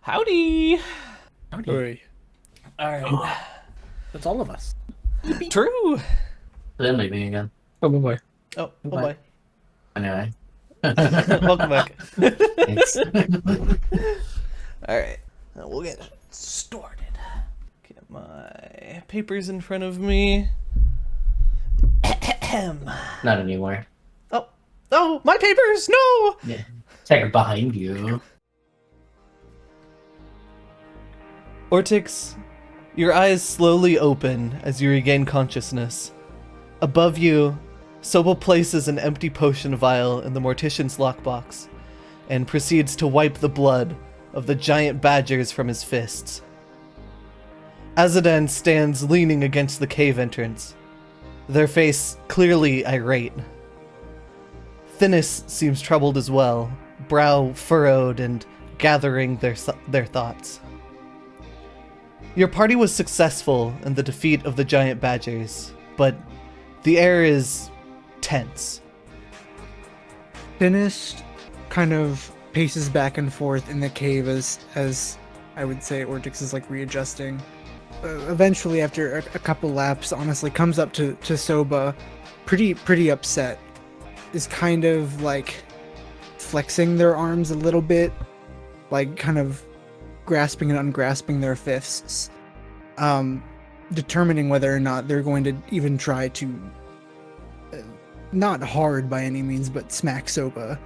Howdy! Howdy. Hurry. Alright. That's all of us. True! Then leaving again. Oh boy. Oh, oh Bye. boy. Anyway. Welcome back. Thanks. Alright. We'll get started. Get my papers in front of me. Not anymore. Oh. Oh, my papers! No! Yeah. Check behind you. Ortix, your eyes slowly open as you regain consciousness. Above you, Sobel places an empty potion vial in the Mortician's lockbox and proceeds to wipe the blood of the giant badgers from his fists. Azadan stands leaning against the cave entrance, their face clearly irate. Thinnis seems troubled as well, brow furrowed and gathering their thoughts. Your party was successful in the defeat of the giant badgers, but the air is tense. Thinnest kind of paces back and forth in the cave as I would say Ortix is like readjusting. Eventually, after a couple laps, honestly, comes up to Soba, pretty upset. Is kind of like flexing their arms a little bit, like kind of grasping and ungrasping their fists, determining whether or not they're going to even try to, not hard by any means, but smack Soba,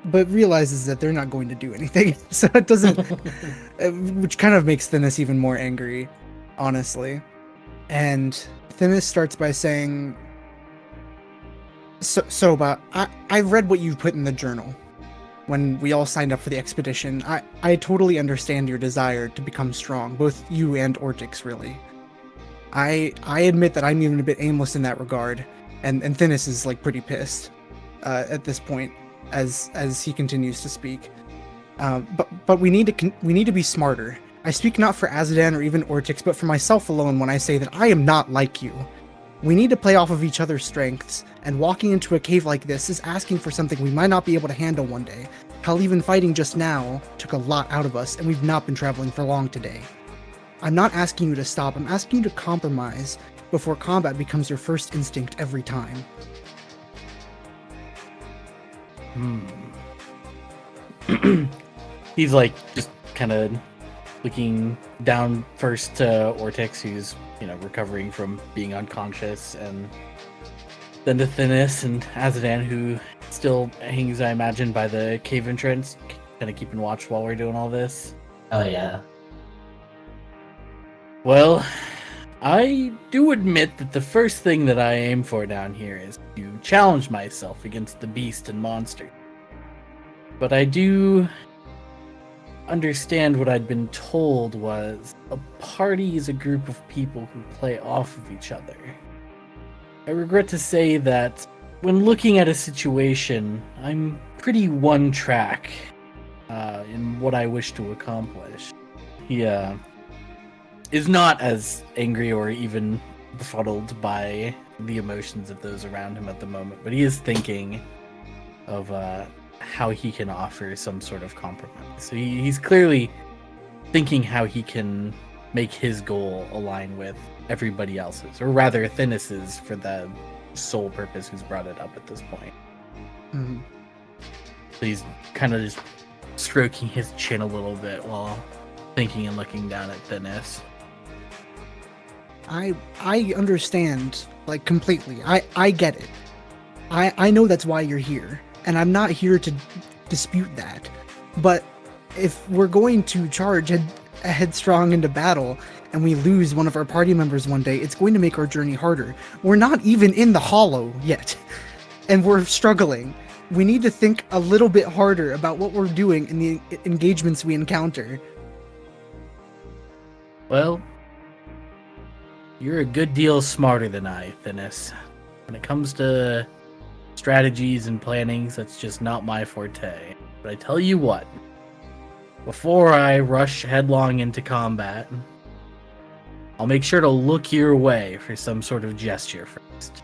but realizes that they're not going to do anything, so it doesn't, which kind of makes Thinnis even more angry, honestly. And Thinnis starts by saying, Soba, I read what you put in the journal when we all signed up for the expedition. I totally understand your desire to become strong, both you and Ortix, really. I admit that I'm even a bit aimless in that regard, and Thinnis is like pretty pissed at this point as he continues to speak. But we need to be smarter. I speak not for Azadan or even Ortix, but for myself alone when I say that I am not like you. We need to play off of each other's strengths, and walking into a cave like this is asking for something we might not be able to handle one day. Hell, even fighting just now took a lot out of us, and we've not been traveling for long today. I'm not asking you to stop, I'm asking you to compromise before combat becomes your first instinct every time. He's like just kind of looking down first to Ortix, who's recovering from being unconscious, and then to Thinnis and Azadan, who still hangs, I imagine, by the cave entrance, kind of keeping watch while we're doing all this. Oh yeah. Well, I do admit that the first thing that I aim for down here is to challenge myself against the beast and monster. But I do understand what I'd been told was a party is a group of people who play off of each other. I regret to say that when looking at a situation, I'm pretty one track in what I wish to accomplish. He is not as angry or even befuddled by the emotions of those around him at the moment, but he is thinking of how he can offer some sort of compromise. So he's clearly thinking how he can make his goal align with everybody else's, or rather Thinnis's, for the sole purpose who's brought it up at this point. Mm-hmm. So he's kind of just stroking his chin a little bit while thinking and looking down at Thinnis. I understand, like, completely. I get it. I know that's why you're here, and I'm not here to dispute that. But if we're going to charge headstrong into battle and we lose one of our party members one day, it's going to make our journey harder. We're not even in the hollow yet, and we're struggling. We need to think a little bit harder about what we're doing in the engagements we encounter. Well, you're a good deal smarter than I, Thinnis. When it comes to strategies and plannings, that's just not my forte. But I tell you what, before I rush headlong into combat, I'll make sure to look your way for some sort of gesture first.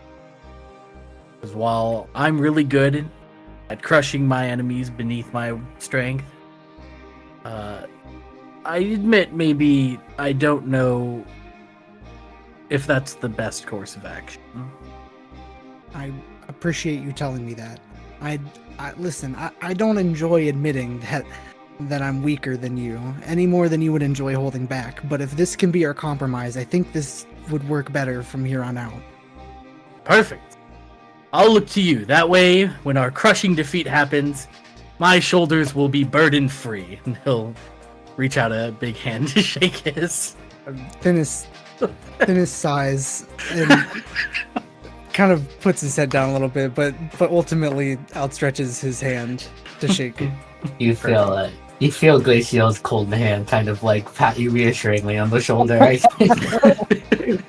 Because while I'm really good at crushing my enemies beneath my strength, I admit maybe I don't know if that's the best course of action. I appreciate you telling me that. Listen, I don't enjoy admitting that I'm weaker than you, any more than you would enjoy holding back. But if this can be our compromise, I think this would work better from here on out. Perfect. I'll look to you. That way, when our crushing defeat happens, my shoulders will be burden free. And he'll reach out a big hand to shake his. Thinnest sighs and kind of puts his head down a little bit, but ultimately outstretches his hand to shake it. You feel Glacio's cold hand kind of like pat you reassuringly on the shoulder. I think.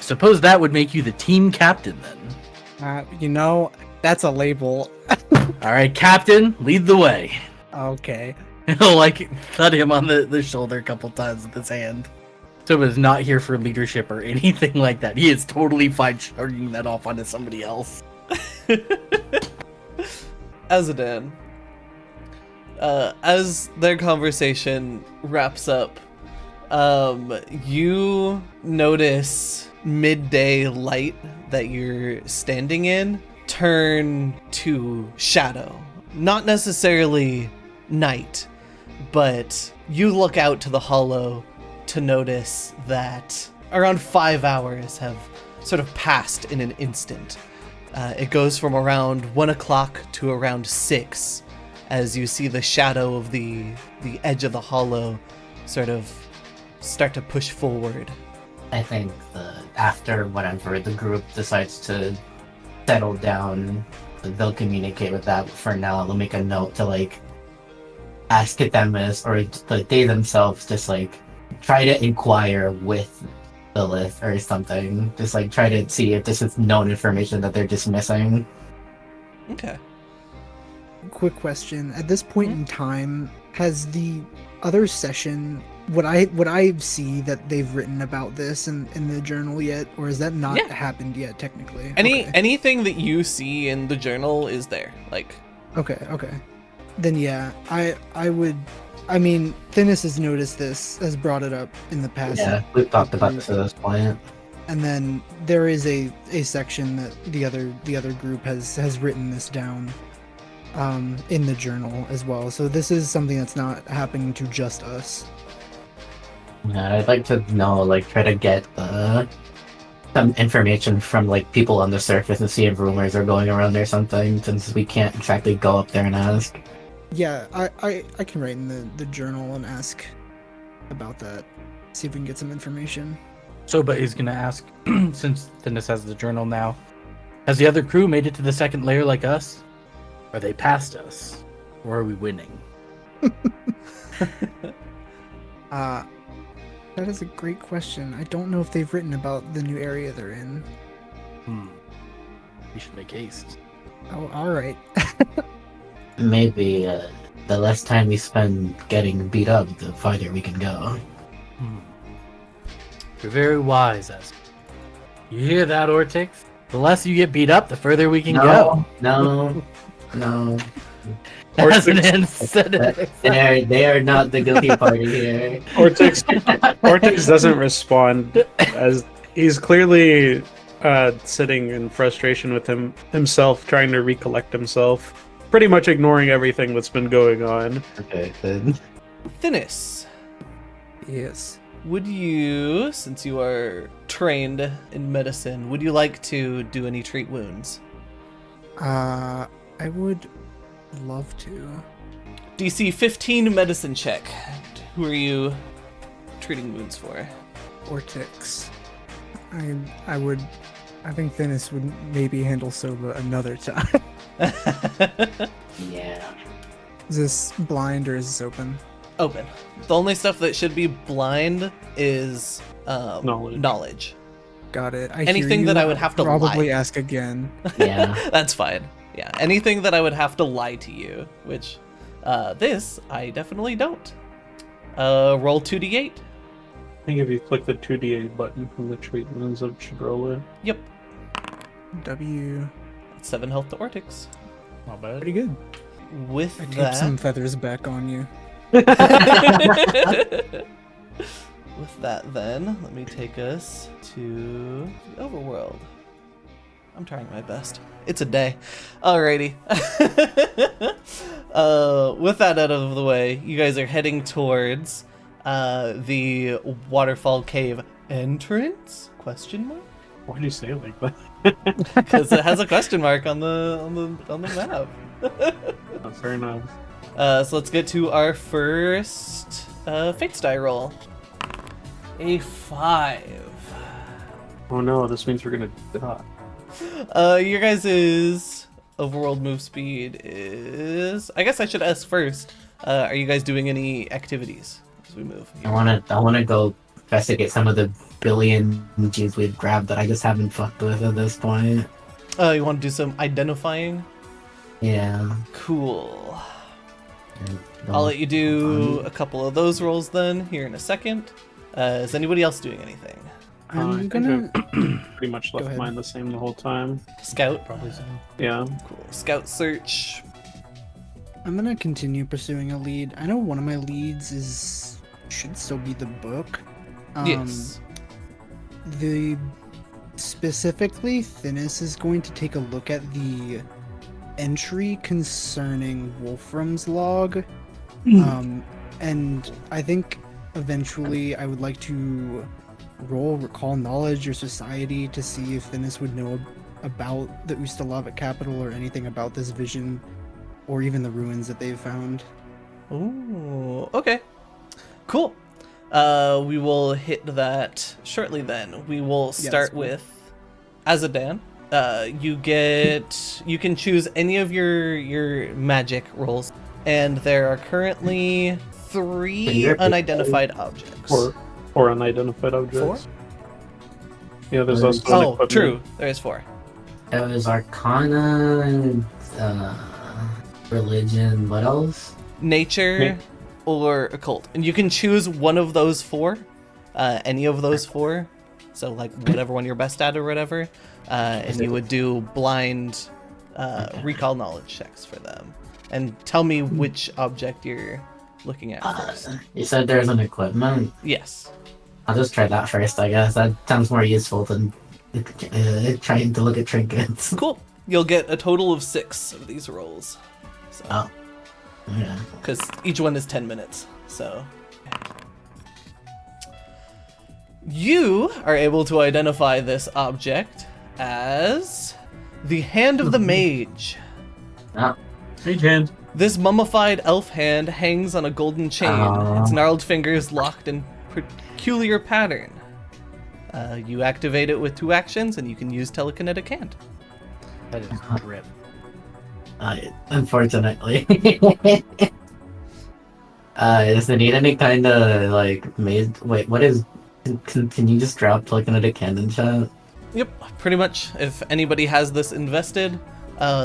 Suppose that would make you the team captain then. That's a label. All right, captain, lead the way. Okay. He'll like thud him on the shoulder a couple times with his hand. So is not here for leadership or anything like that. He is totally fine charging that off onto somebody else. Azadan, as their conversation wraps up, you notice midday light that you're standing in turn to shadow. Not necessarily night, but you look out to the hollow to notice that around 5 hours have sort of passed in an instant. It goes from around 1 o'clock to around 6 as you see the shadow of the edge of the hollow sort of start to push forward. I think after whatever the group decides to settle down, they'll communicate with that. For now, they'll make a note to like ask Themis or like they themselves just like try to inquire with Lilith or something. Just like try to see if this is known information that they're just missing. Okay. Quick question. At this point in time, has the other session would I see that they've written about this in the journal yet, or has that not happened yet technically? Anything that you see in the journal is there. Like Okay. Then yeah, I mean, Thinis has noticed this, has brought it up in the past. Yeah, we've talked about this at this point. And then there is a section that the other group has written this down in the journal as well. So this is something that's not happening to just us. Yeah, I'd like to know, like, try to get some information from like people on the surface and see if rumors are going around or something, since we can't exactly go up there and ask. Yeah, I can write in the journal and ask about that. See if we can get some information. So, but he's gonna ask, since Thinis has the journal now, has the other crew made it to the second layer like us? Are they past us? Or are we winning? That is a great question. I don't know if they've written about the new area they're in. We should make haste. Oh, alright. Maybe the less time we spend getting beat up, the farther we can go. You're very wise, As. You hear that, Ortix? The less you get beat up, the further we can go. No. Aslan said it. They are not the guilty party here. Ortix doesn't respond, as he's clearly sitting in frustration with himself, trying to recollect himself, pretty much ignoring everything that's been going on. Okay, then. Thinis, Yes. would you, since you are trained in medicine, would you like to do any treat wounds? I would love to. DC 15 medicine check. Who are you treating wounds for? Ortix. I think Thinis would maybe handle Soba another time. Yeah. Is this blind or is this open? Open. The only stuff that should be blind is knowledge. Got it. I Anything hear that you. I would have to probably lie. ask again. Yeah. That's fine. Yeah, anything that I would have to lie to you, which this I definitely don't. Roll 2d8. I think if you click the 2d8 button from the treat wounds, it should roll in. Yep. W. 7 health to Ortix. Not bad. Pretty good. with I taped that, some feathers back on you. with that, then let me take us to the overworld. I'm trying my best. It's a day. Alrighty. With that out of the way, you guys are heading towards the waterfall cave entrance? Question mark? Why do you say it like that? Because it has a question mark on the map. Oh, fair enough. So let's get to our first Fates die roll. A 5. Oh no, this means we're gonna die. Your guys' overworld move speed is... I guess I should ask first. Are you guys doing any activities as we move? I wanna go investigate some of the billion G's we've grabbed that I just haven't fucked with at this point. You want to do some identifying? Yeah. Cool. I'll let you do a couple of those rolls then, here in a second. Is anybody else doing anything? I I'm think gonna. I've pretty much Go left ahead. mine the same the whole time. Scout? Probably so. Yeah. Cool. Scout search. I'm gonna continue pursuing a lead. I know one of my leads should still be the book. Yes. The specifically, Thinis is going to take a look at the entry concerning Wolfram's log. And I think eventually I would like to roll recall knowledge or society to see if Thinis would know about the Ustalavic capital or anything about this vision or even the ruins that they've found. Ooh, okay. Cool. We will hit that shortly then. We will start cool. with Azadan. You can choose any of your magic rolls, and there are currently 3 unidentified objects. Four unidentified objects. 4? Yeah, there's also an Oh, equipment. true. There is 4. It was Arcana and religion. What else? Nature or occult, and you can choose one of those 4. Any of those 4. So like whatever one you're best at or whatever. And you would do blind recall knowledge checks for them. And tell me which object you're looking at first. You said there's an equipment. Yes. I'll just try that first, I guess. That sounds more useful than trying to look at trinkets. Cool. You'll get a total of 6 of these rolls. So, Oh. Yeah. because each one is 10 minutes. So you are able to identify this object as the Hand of the Mage. Oh. Hey, Jan. This mummified elf hand hangs on a golden chain, Aw. its gnarled fingers locked in peculiar pattern. You activate it with 2 actions, and you can use telekinetic hand. That is rip. Unfortunately. Does it need any kind of like maze? Wait, what is? Can you just drop telekinetic hand in chat? Yep, pretty much. If anybody has this invested,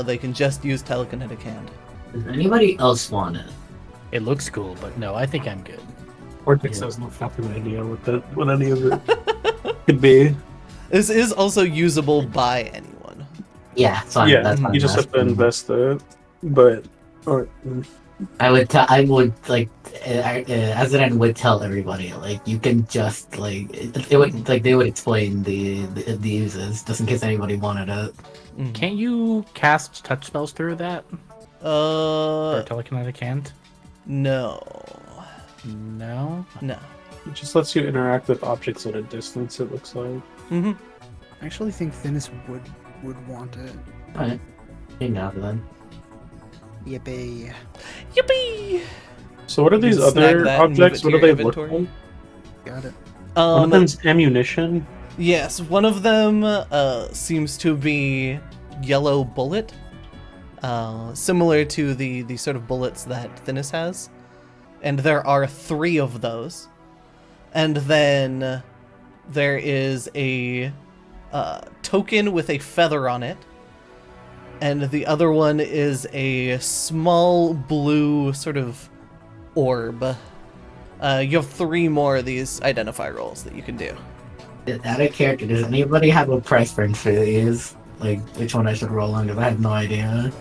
they can just use telekinetic hand. Does anybody else want it? It looks cool, but no, I think I'm good. Vortex has no fucking idea what any of it could be. This is also usable by anyone. Yeah, it's fine. Yeah, That's fine. you just have to invest it. But I would like, as an would tell everybody, like, you can just like it would like they would explain the uses just in case anybody wanted it. Can't you cast touch spells through that? Or Uh, telekinetic hand? no. No? No. it just lets you interact with objects at a distance. It looks like. Mm-hmm. I actually think Thinis would want it. Alright, you can have it then. Yippee. Yippee! So what are these can snag other that and move objects? it to What do your they look inventory. like? Got it. One of them's ammunition. Yes, one of them seems to be yellow bullet, similar to the sort of bullets that Thinis has, and there are 3 of those. And then there is a token with a feather on it, and the other one is a small blue sort of orb. You have 3 more of these identify rolls that you can do. Out of character, does anybody have a preference for these? Like, which one I should roll on? Because I have no idea.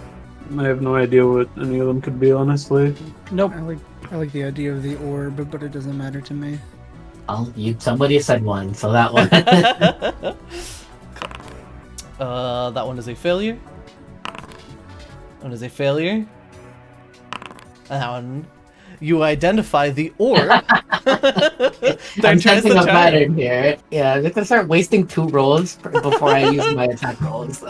I have no idea what any of them could be, honestly. Nope. I like the idea of the orb, but it doesn't matter to me. Somebody said one, so that one. That one is a failure. That one is a failure. That one. You identify the orb. I'm sensing a pattern here. Yeah, I'm gonna start wasting 2 rolls before I use my attack rolls.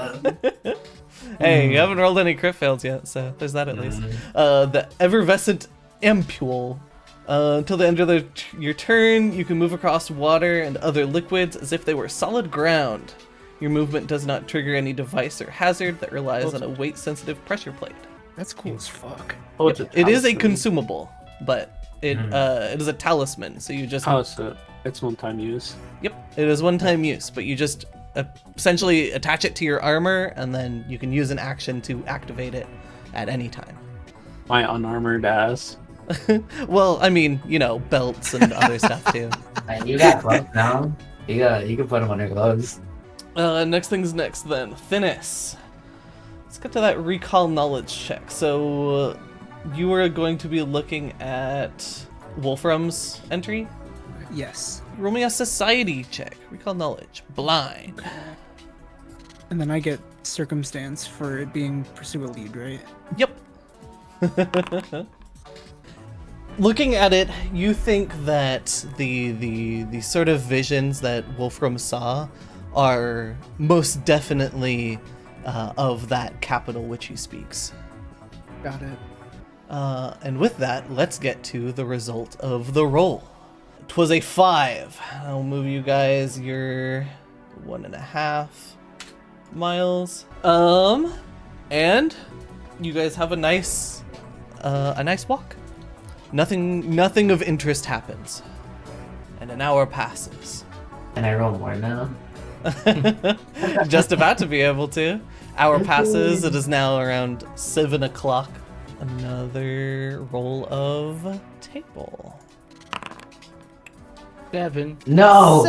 Hey, you haven't rolled any crit fails yet, so there's that at least. The effervescent ampule. Until the end of your turn, you can move across water and other liquids as if they were solid ground. Your movement does not trigger any device or hazard that relies on a weight-sensitive pressure plate. That's cool as fuck. Oh, Yep, it is a consumable, but it is a talisman, so you just... Oh, so it's one-time use. Yep, it is one-time use, but you just essentially attach it to your armor, and then you can use an action to activate it at any time. My unarmored ass. Well, I mean, you know, belts and other stuff too. You got gloves now. You can put them on your gloves. Next thing's next then. Thinness. Let's get to that recall knowledge check. So, you are going to be looking at Wolfram's entry. Yes. Roll me a society check. Recall knowledge. Blind. And then I get circumstance for it being pursue a lead, right? Yep. Looking at it, you think that the sort of visions that Wolfram saw are most definitely of that capital which he speaks. Got it. And with that, let's get to the result of the roll. 'Twas a 5. I'll move you guys your 1.5 miles. And you guys have a nice walk. Nothing of interest happens. And an hour passes. Can I roll more now? Just about to be able to. Hour passes. It is now around 7 o'clock. Another roll of table. 7. No!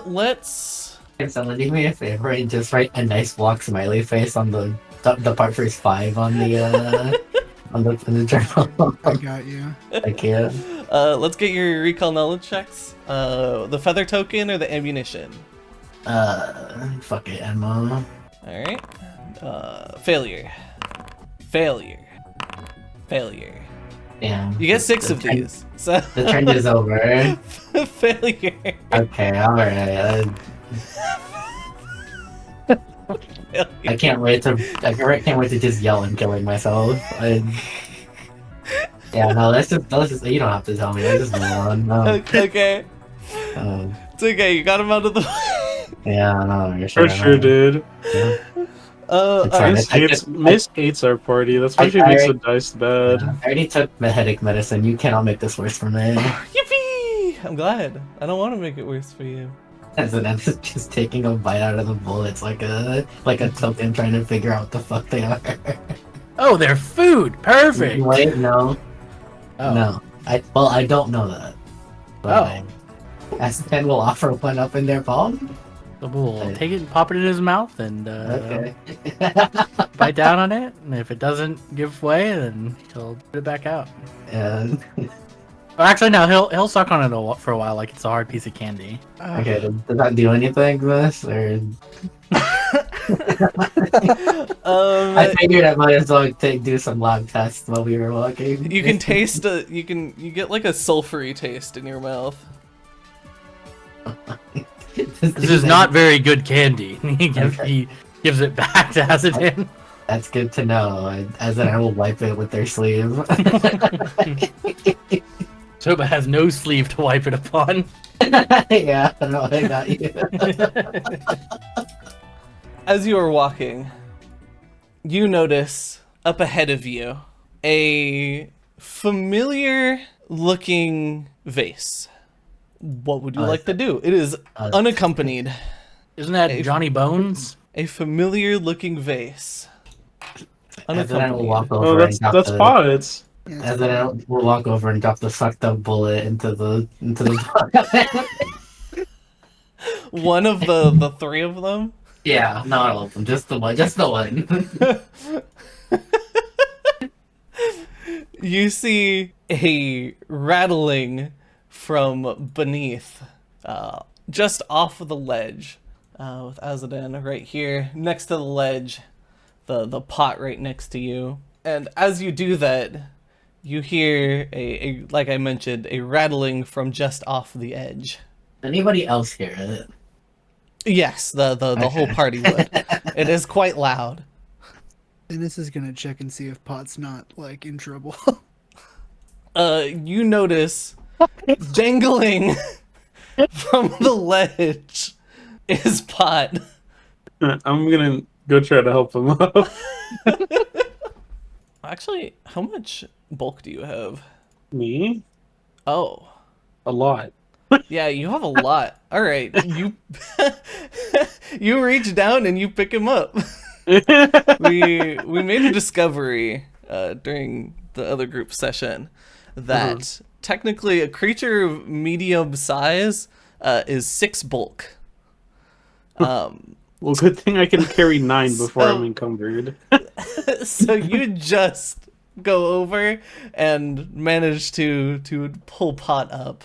Let's... Can someone do me a favor and just write a nice walk smiley face on the part for 5 on the on the journal? I got you. I can't. Let's get your recall knowledge checks. The feather token or the ammunition? Fuck it, Emma. Alright. Failure. Failure. Failure. Damn. You get 6 The of trend- these. So The trend is over. failure. Okay, alright. I can't wait to just yell and killing myself. Yeah, no, let's just you don't have to tell me. Let's just move on. No. Okay. It's okay, you got him out of the Yeah, no, you're For sure, dude. Yeah. alright. Alright. Miss hates our party. That's why she I- makes the dice bad. I already took the headache medicine. You cannot make this worse for me. Yippee! I'm glad. I don't want to make it worse for you. As an just taking a bite out of the bullets like a token trying to figure out what the fuck they are. Oh, they're food. Perfect. Wait, no. Oh. No. I don't know that. But S10 will offer one up in their palm? We'll take it and pop it in his mouth and Okay. bite down on it. And if it doesn't give way, then he'll put it back out. And Or actually, no, he'll suck on it for a while, like it's a hard piece of candy. okay, does that do anything, this? Or I figured I might as well do some lab tests while we were walking. You can taste you get like a sulfury taste in your mouth. This is not very good candy. He gives it back to Azadin. That's good to know. As in, I will wipe it with their sleeve. Soba has no sleeve to wipe it upon. Yeah, no, I got you. As you are walking, you notice up ahead of you a familiar looking vase. What would you like to do? It is unaccompanied. Isn't that Johnny Bones? A familiar looking vase. And then I will walk Oh, over and drop that's the, pods. Yeah, and then I will walk over and drop the sucked up bullet into the One of the 3 of them. Yeah, not all of them, just the one, You see a rattling from beneath, just off of the ledge, with Azadan right here next to the ledge, the pot right next to you. And as you do that, you hear a like I mentioned, a rattling from just off the edge. Anybody else hear it? Yes, the whole Okay. party would. It is quite loud. Dennis is gonna check and see if Pot's not like in trouble. You notice dangling from the ledge is Pot. I'm gonna go try to help him up. Actually, how much bulk do you have? Me? Oh, A lot. yeah, you have a lot. All right, you you reach down and you pick him up. We made a discovery during the other group session that technically a creature of medium size is 6 bulk. Well, good thing I can carry 9 before So- I'm encumbered. So you just go over and manage to pull Pot up.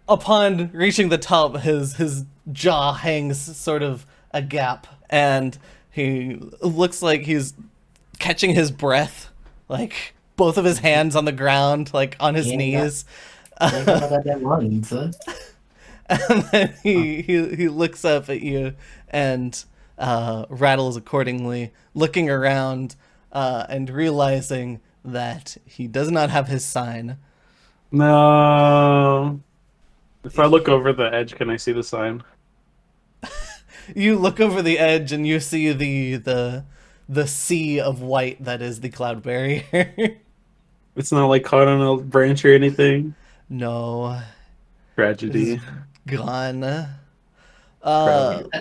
Upon reaching the top, his jaw hangs sort of a gap, and he looks like he's catching his breath, like both of his hands on the ground, like on his Yeah. knees. That lungs, huh? And then he looks up at you and rattles accordingly, looking around and realizing that he does not have his sign. No. If I look over the edge, can I see the sign? You look over the edge and you see the sea of white that is the cloud barrier. It's not like caught on a branch or anything. No, Tragedy. gone. I'm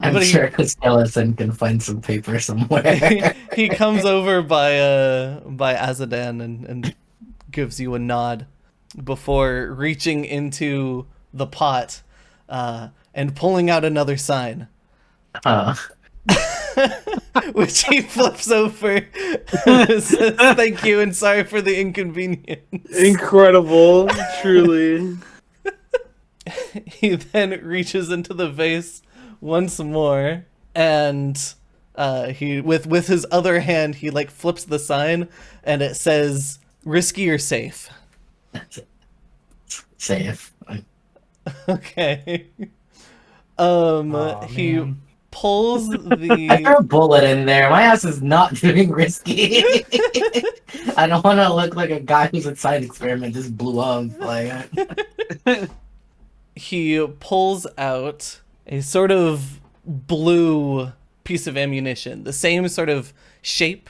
But he- sure a skeleton can find some paper somewhere. he comes over by Azadan and gives you a nod before reaching into the pot and pulling out another sign, which he flips over. Says, "Thank you and sorry for the inconvenience." Incredible, truly. He then reaches into the vase once more, and he with his other hand he like flips the sign, and it says "risky or safe." Safe. Okay. Aw, He man. pulls I the. threw a bullet in there. My ass is not doing risky. I don't want to look like a guy whose science experiment just blew up. Like, He pulls out a sort of blue piece of ammunition, the same sort of shape,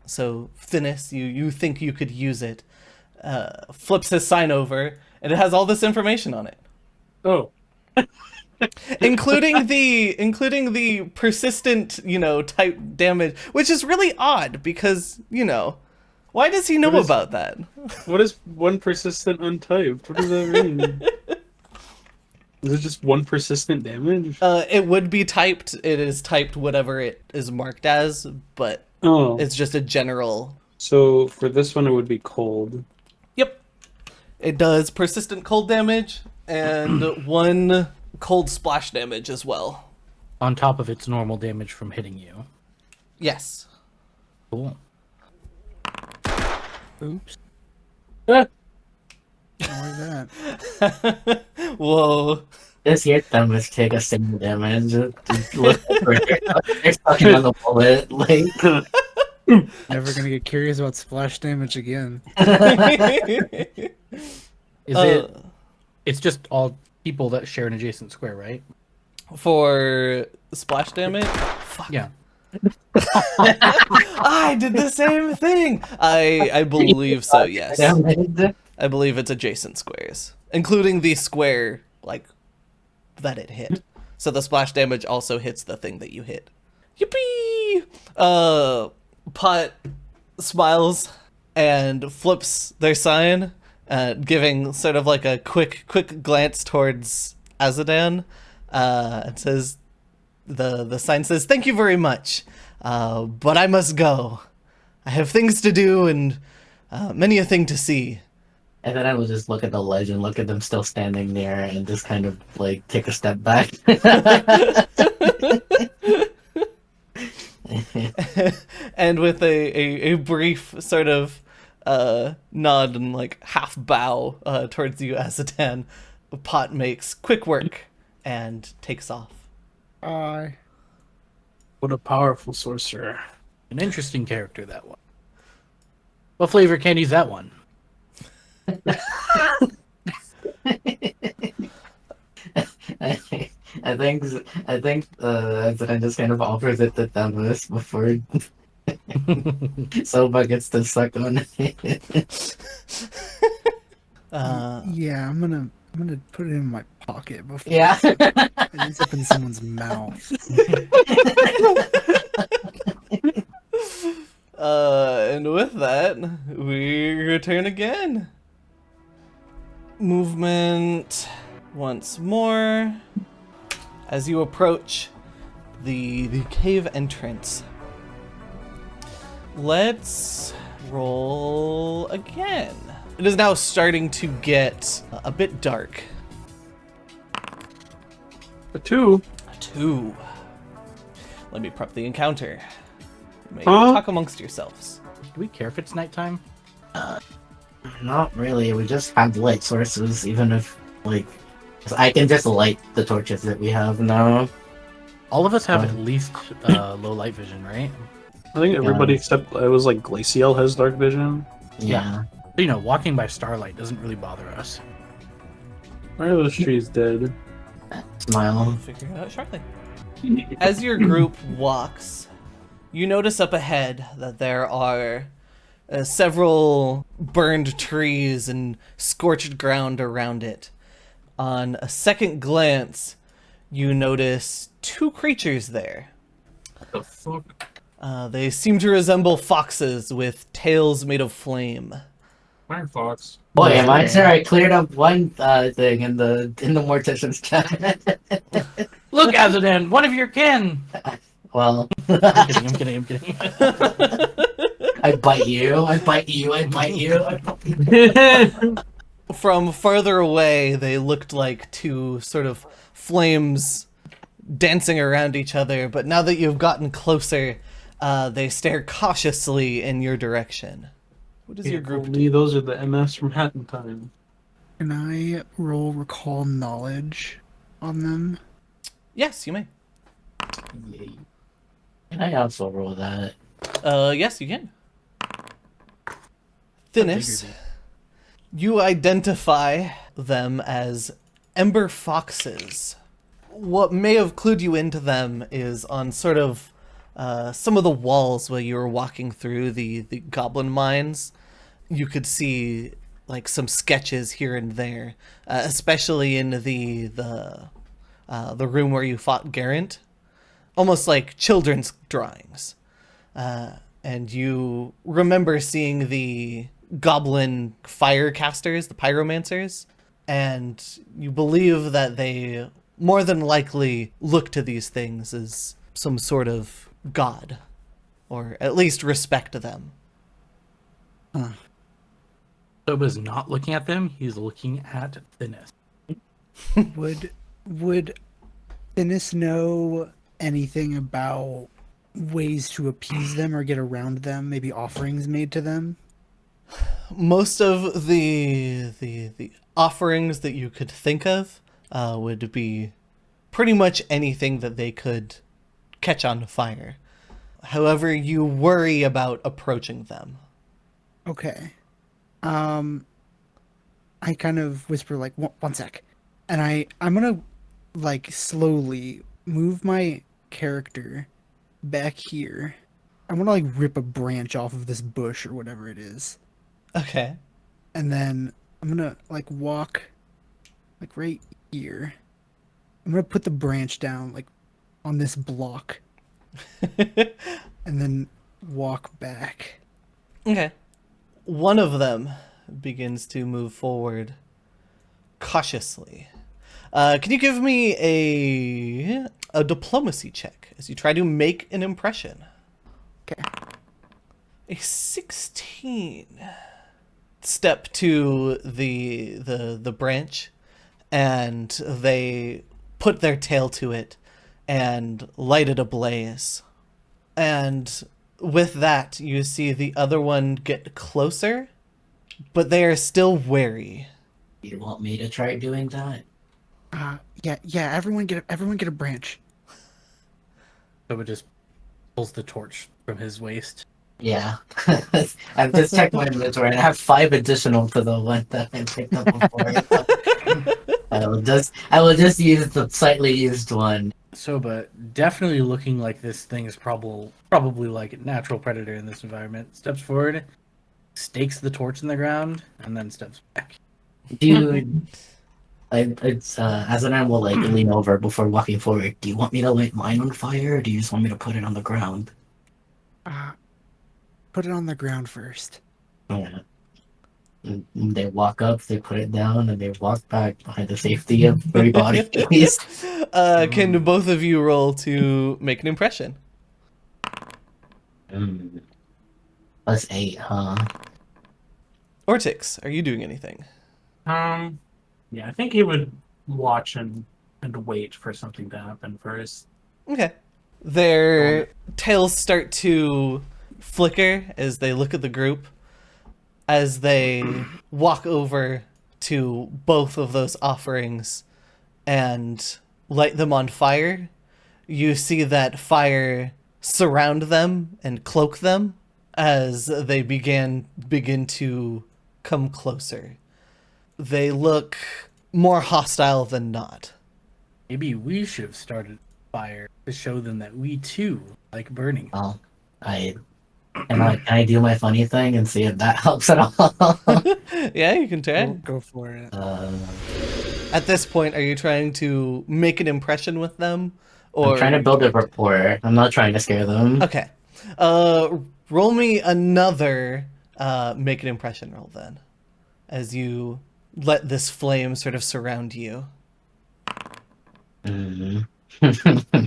so thinness. You think you could use it. Flips his sign over, and it has all this information on it, Oh. including the persistent, type damage, which is really odd because, why does he know What is- about that? What is one persistent untyped? What does that mean? Is it just one persistent damage? It would be typed. It is typed whatever it is marked as, but Oh. it's just a general. So for this one, it would be cold. Yep. It does persistent cold damage and 1 cold splash damage as well. On top of its normal damage from hitting you. Yes. Cool. Oops. Ah, Ignore that. Whoa. just hit them, just take a single damage. Just look over it. They're sucking on the bullet. Like, Never gonna get curious about splash damage again. Is it? It's just all people that share an adjacent square, right? For splash damage? Fuck. Yeah. I did the same thing. I believe so, yes. damage. I believe it's adjacent squares, including the square like that it hit. So the splash damage also hits the thing that you hit. Yippee! Pot smiles and flips their sign, giving sort of like a quick glance towards Azadan, and says, The sign says, "Thank you very much, but I must go. I have things to do and many a thing to see." And then I will just look at the ledge and look at them still standing there and just kind of like take a step back. And with a brief sort of nod and like half bow towards you, Azatan, Pot makes quick work and takes off. I What a powerful sorcerer. An interesting character, that one. What flavor candy's that one? I think I just kind of offers it to Thamus before Soba gets to suck on it. yeah, I'm gonna put it in my pocket before Yeah. it ends up in someone's mouth. And with that, we return again. Movement once more as you approach the cave entrance. Let's roll again. It is now starting to get a bit dark. A 2. A 2. Let me prep the encounter. You may Huh? talk amongst yourselves. Do we care if it's nighttime? Not really. We just have light sources, even if like I can just light the torches that we have now. All of us have at least low light vision, right? I think everybody except it was like Glacial has dark vision. Yeah. You know, walking by starlight doesn't really bother us. Why are those trees dead? Smile. Figure it out shortly. As your group walks, you notice up ahead that there are several burned trees and scorched ground around it. On a second glance, you notice 2 creatures there. What the fuck? They seem to resemble foxes with tails made of flame. Firefox. Boy, am I sure I cleared up one thing in the Mortician's chat. Look, Azadan, one of your kin! Well, I'm kidding. I bite you. I bite you. I bite you. I bite you. From farther away, they looked like 2 sort of flames dancing around each other, but now that you've gotten closer, they stare cautiously in your direction. What does your group do? Those are the MFs from Hatton Time. Can I roll recall knowledge on them? Yes, you may. Can I also roll that? Yes, you can. Thinis, you identify them as ember foxes. What may have clued you into them is on sort of some of the walls where you were walking through the goblin mines. You could see like some sketches here and there, especially in the room where you fought Garant, almost like children's drawings. And you remember seeing the goblin firecasters, the pyromancers, and you believe that they more than likely look to these things as some sort of god, or at least respect them. Soba's not looking at them, he's looking at Thinis. Would Thinis know anything about ways to appease them or get around them? Maybe offerings made to them? Most of the offerings that you could think of would be pretty much anything that they could catch on fire. However, you worry about approaching them. Okay. I kind of whisper like, one sec. And I'm gonna like slowly move my character back here. I'm gonna like rip a branch off of this bush or whatever it is. Okay. And then I'm gonna like walk like right here. I'm gonna put the branch down like on this block. And then walk back. Okay. One of them begins to move forward cautiously. Can you give me a diplomacy check as you try to make an impression. Okay. A 16. Step to the branch, and they put their tail to it and light it ablaze. And with that, you see the other one get closer, but they are still wary. You want me to try doing that? Yeah. Everyone get a branch. Soba just pulls the torch from his waist. Yeah. I've just checked my inventory and I have 5 additional to the one that I picked up before. I will just use the slightly used one. Soba, definitely looking like this thing is probably like a natural predator in this environment, steps forward, stakes the torch in the ground, and then steps back. Dude, as an animal, like, lean over before walking forward. Do you want me to light mine on fire, or do you just want me to put it on the ground? Put it on the ground first. Yeah. And they walk up, they put it down, and they walk back behind the safety of 3 bodies. Can both of you roll to make an impression? Plus 8, huh? Ortix, are you doing anything? Yeah, I think he would watch and wait for something to happen first. Okay. Their tails start to flicker as they look at the group. As they walk over to both of those offerings and light them on fire, you see that fire surround them and cloak them as they begin to come closer. They look more hostile than not. Maybe we should have started a fire to show them that we too like burning. Well, can I do my funny thing and see if that helps at all? Yeah, you can try. Go for it. At this point, are you trying to make an impression with them? Or I'm trying to build a rapport. I'm not trying to scare them. Okay. Roll me another make an impression roll then, as you let this flame sort of surround you.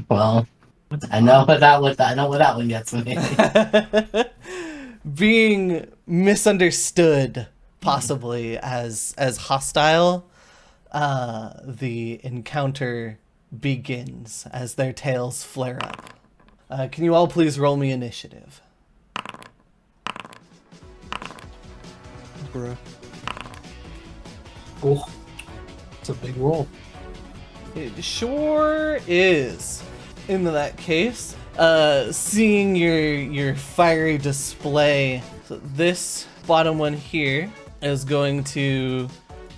Well, I know what that one gets me. Being misunderstood, possibly as hostile, the encounter begins as their tails flare up. Can you all please roll me initiative? Bruh. Oh, it's a big roll. It sure is. In that case, seeing your fiery display, so this bottom one here is going to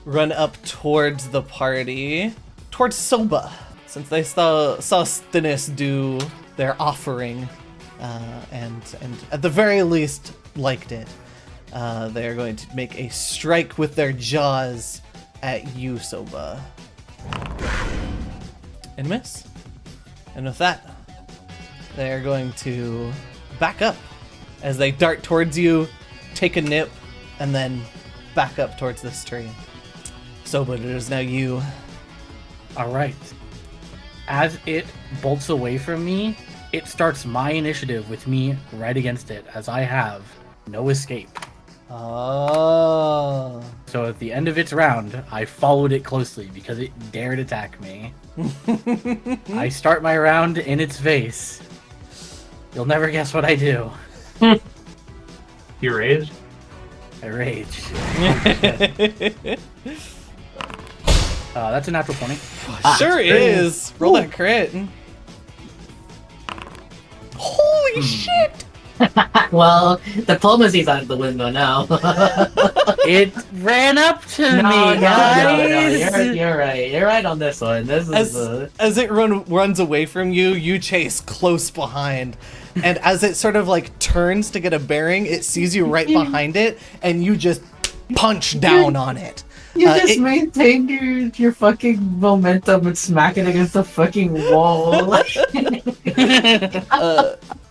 run up towards the party, towards Soba, since they saw Stinnis do their offering, and at the very least liked it. They are going to make a strike with their jaws at you, Soba. And miss. And with that, they are going to back up as they dart towards you, take a nip, and then back up towards this tree. Soba, it is now you. All right. As it bolts away from me, it starts my initiative with me right against it, as I have no escape. Oh. So at the end of its round, I followed it closely because it dared attack me. I start my round in its face. You'll never guess what I do. You rage? I rage. That's a natural 20. Sure is. Roll that crit. Holy shit! Well, diplomacy's out of the window now. It ran up to me, No, guys! you're right. You're right on this one. This is As it runs away from you, you chase close behind. And as it sort of like turns to get a bearing, it sees you right behind it, and you just punch down on it. You just maintain your fucking momentum and smack it against the fucking wall.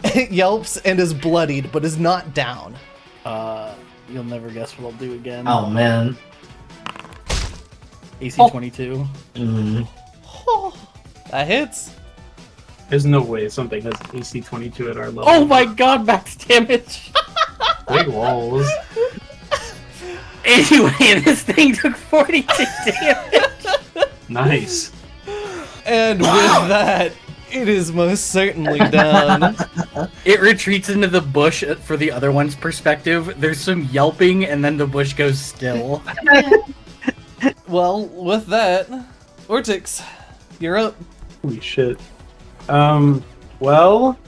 It yelps and is bloodied, but is not down. You'll never guess what I'll do again. Oh man. AC 22. That hits. There's no way something has AC 22 at our level. Oh my god, max damage! Big rolls. Anyway, this thing took 42 damage! Nice. And with that, it is most certainly down. It retreats into the bush for the other one's perspective. There's some yelping, and then the bush goes still. Well, with that, Ortix, you're up. Holy shit. Well,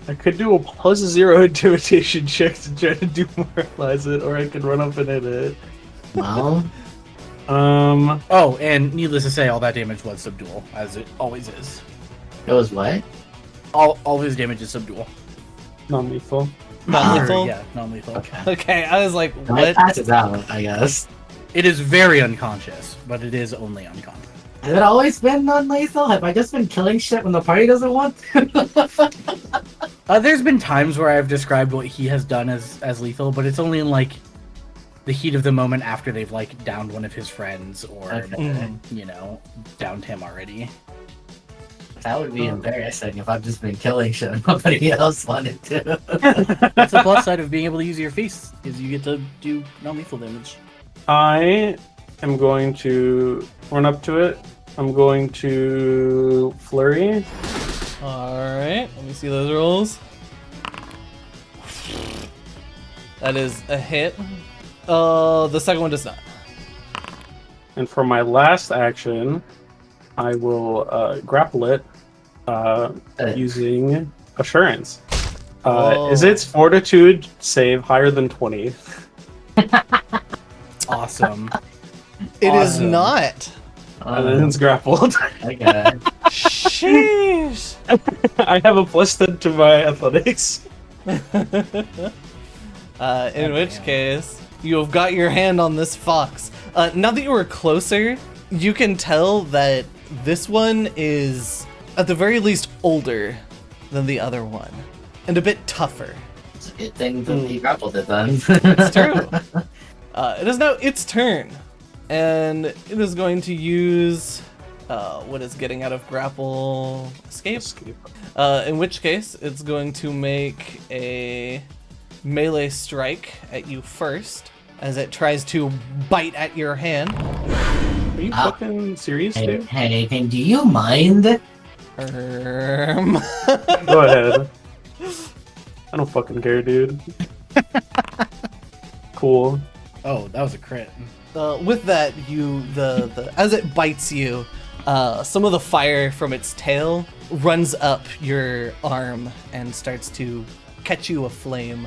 I could do a +0 intimidation check to try to demoralize it, or I could run up and hit it. Well, Oh, and needless to say, all that damage was subdual, as it always is. it was what? All his damage is subdual. Non-lethal. Non-lethal? Yeah, non-lethal. Okay. Okay, I was like, It what? passes out, I guess. It is very unconscious, but it is only unconscious. Has it always been non-lethal? Have I just been killing shit when the party doesn't want to? There's been times where I've described what he has done as lethal, but it's only in like the heat of the moment after they've like downed one of his friends or Okay. downed him already. That would be embarrassing if I've just been killing shit and nobody else wanted to. That's the plus side of being able to use your feast, is you get to do non-lethal damage. I am going to run up to it. I'm going to flurry. Alright, let me see those rolls. That is a hit. The second one does not. And for my last action, I will grapple it using assurance. Is its fortitude save higher than 20? Awesome. It is Awesome. not. And then it's grappled. Okay. Sheesh. I have a +10 to my athletics. In which case, you have got your hand on this fox. Now that you are closer, you can tell that this one is, at the very least, older than the other one, and a bit tougher. It's a good thing that he grappled it then. It's true. It is now its turn, and it is going to use what is getting out of grapple escape. In which case, it's going to make a melee strike at you first, as it tries to bite at your hand. Are you fucking serious, Hey, dude? hey, do you mind? Go ahead. I don't fucking care, dude. Cool. Oh, that was a crit. With that, as it bites you, some of the fire from its tail runs up your arm and starts to catch you aflame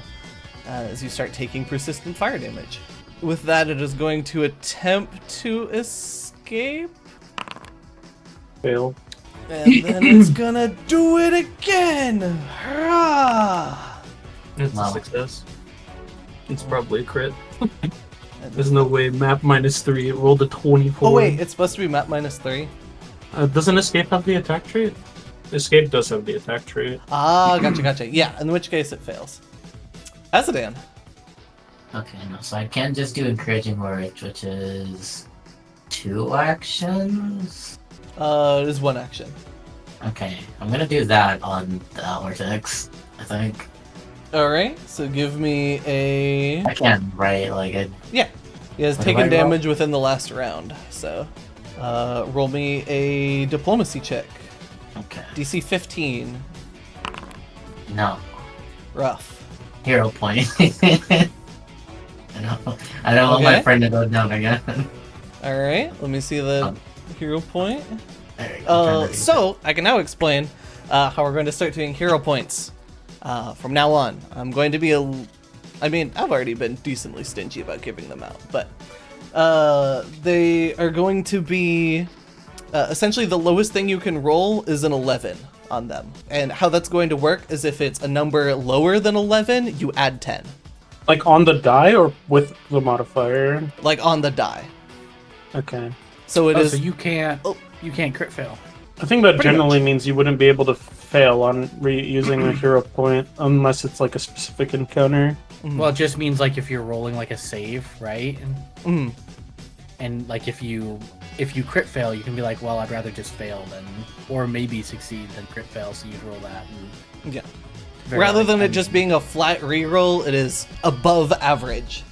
as you start taking persistent fire damage. With that, it is going to attempt to escape, Fail. and then it's gonna do it again. Hurrah! It's Wow. a success. It's probably a crit. There's no way map -3. It rolled a 24. Oh wait, it's supposed to be map -3. Doesn't escape have the attack trait? Escape does have the attack trait. Ah, gotcha. Yeah, in which case it fails. Azadan. Okay, no, so I can't just do encouraging words, which is 2 actions. It is 1 action. Okay, I'm gonna do that on the Vortex, I think. Alright, so give me a... I can, right? Like, Yeah, he has What do I taken roll? damage within the last round, so... roll me a diplomacy check. okay. DC 15. No. Rough. Hero point. I don't want my Okay. friend to go down again. Alright, let me see the hero point. There we go, turn So, I can now explain how we're going to start doing hero points. From now on, I'm going to be I've already been decently stingy about giving them out, but they are going to be essentially the lowest thing you can roll is an 11 on them. And how that's going to work is if it's a number lower than 11, you add 10, Like on the die or with the modifier? like on the die. Okay. So it is. So you can't Oh. crit fail. I think that Pretty generally means you wouldn't be able to fail on using a hero point unless it's like a specific encounter. Well, it just means like if you're rolling like a save, right? Mm. And like if you if you crit fail, you can be like, well, I'd rather just fail than, or maybe succeed than crit fail, so you'd roll that. And Yeah. Rather than it just being a flat reroll, it is above average.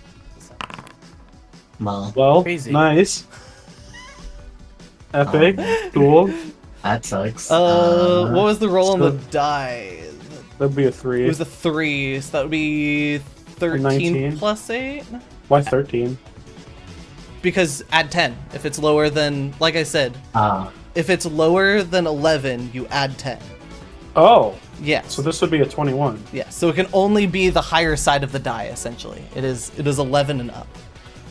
Well, Crazy. nice. Epic. Cool. That sucks. What was the roll on the die? That'd be a 3. It was a 3, so that would be 13 19. plus 8? Why 13? Because add 10. If it's lower than, like I said, if it's lower than 11, you add 10. Oh. Yes. So this would be a 21. Yeah, so it can only be the higher side of the die, essentially. It is 11 and up.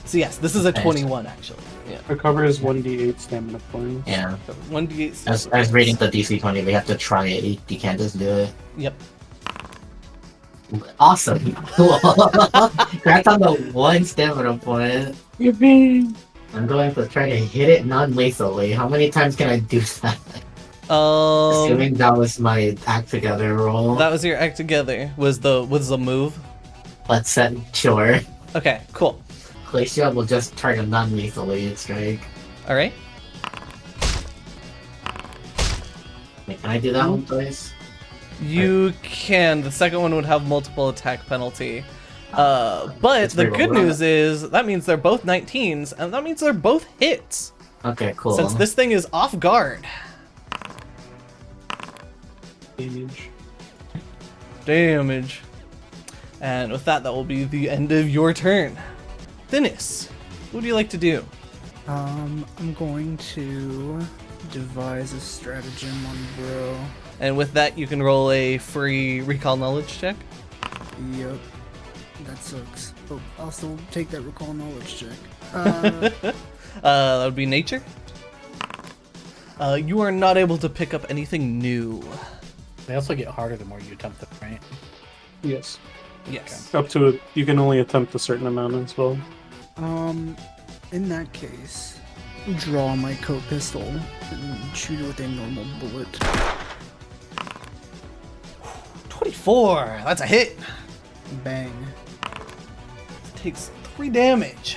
So yes, this is a 21, actually. Yeah. Recovers 1d8 stamina points. Yeah. 1d8. I was reading the DC 20, we have to try it. You can't just do it. Yep. Awesome. Cool. Congrats on the 1 stamina point. Yippee! I'm going to try to hit it non-lethally. How many times can I do that? Assuming that was my act together roll. That was your act together. Was the move? Let's set sure. Okay, cool. Glacial will just try to non-lethally strike. Alright. Wait, can I do that one twice? You can. The second one would have multiple attack penalty. But the good news is that means they're both 19s, and that means they're both hits. Okay, cool. Since this thing is off guard. Damage. And with that, that will be the end of your turn. Thinis, what would you like to do? I'm going to devise a stratagem on Bro. And with that, you can roll a free recall knowledge check. Yep. That sucks. Oh, I'll still take that recall knowledge check. That would be nature. You are not able to pick up anything new. They also get harder the more you attempt them, right? Yes. Yes. Up to it, you can only attempt a certain amount as well. In that case, draw my coat pistol and shoot it with a normal bullet. 24. That's a hit. Bang. Takes 3 damage.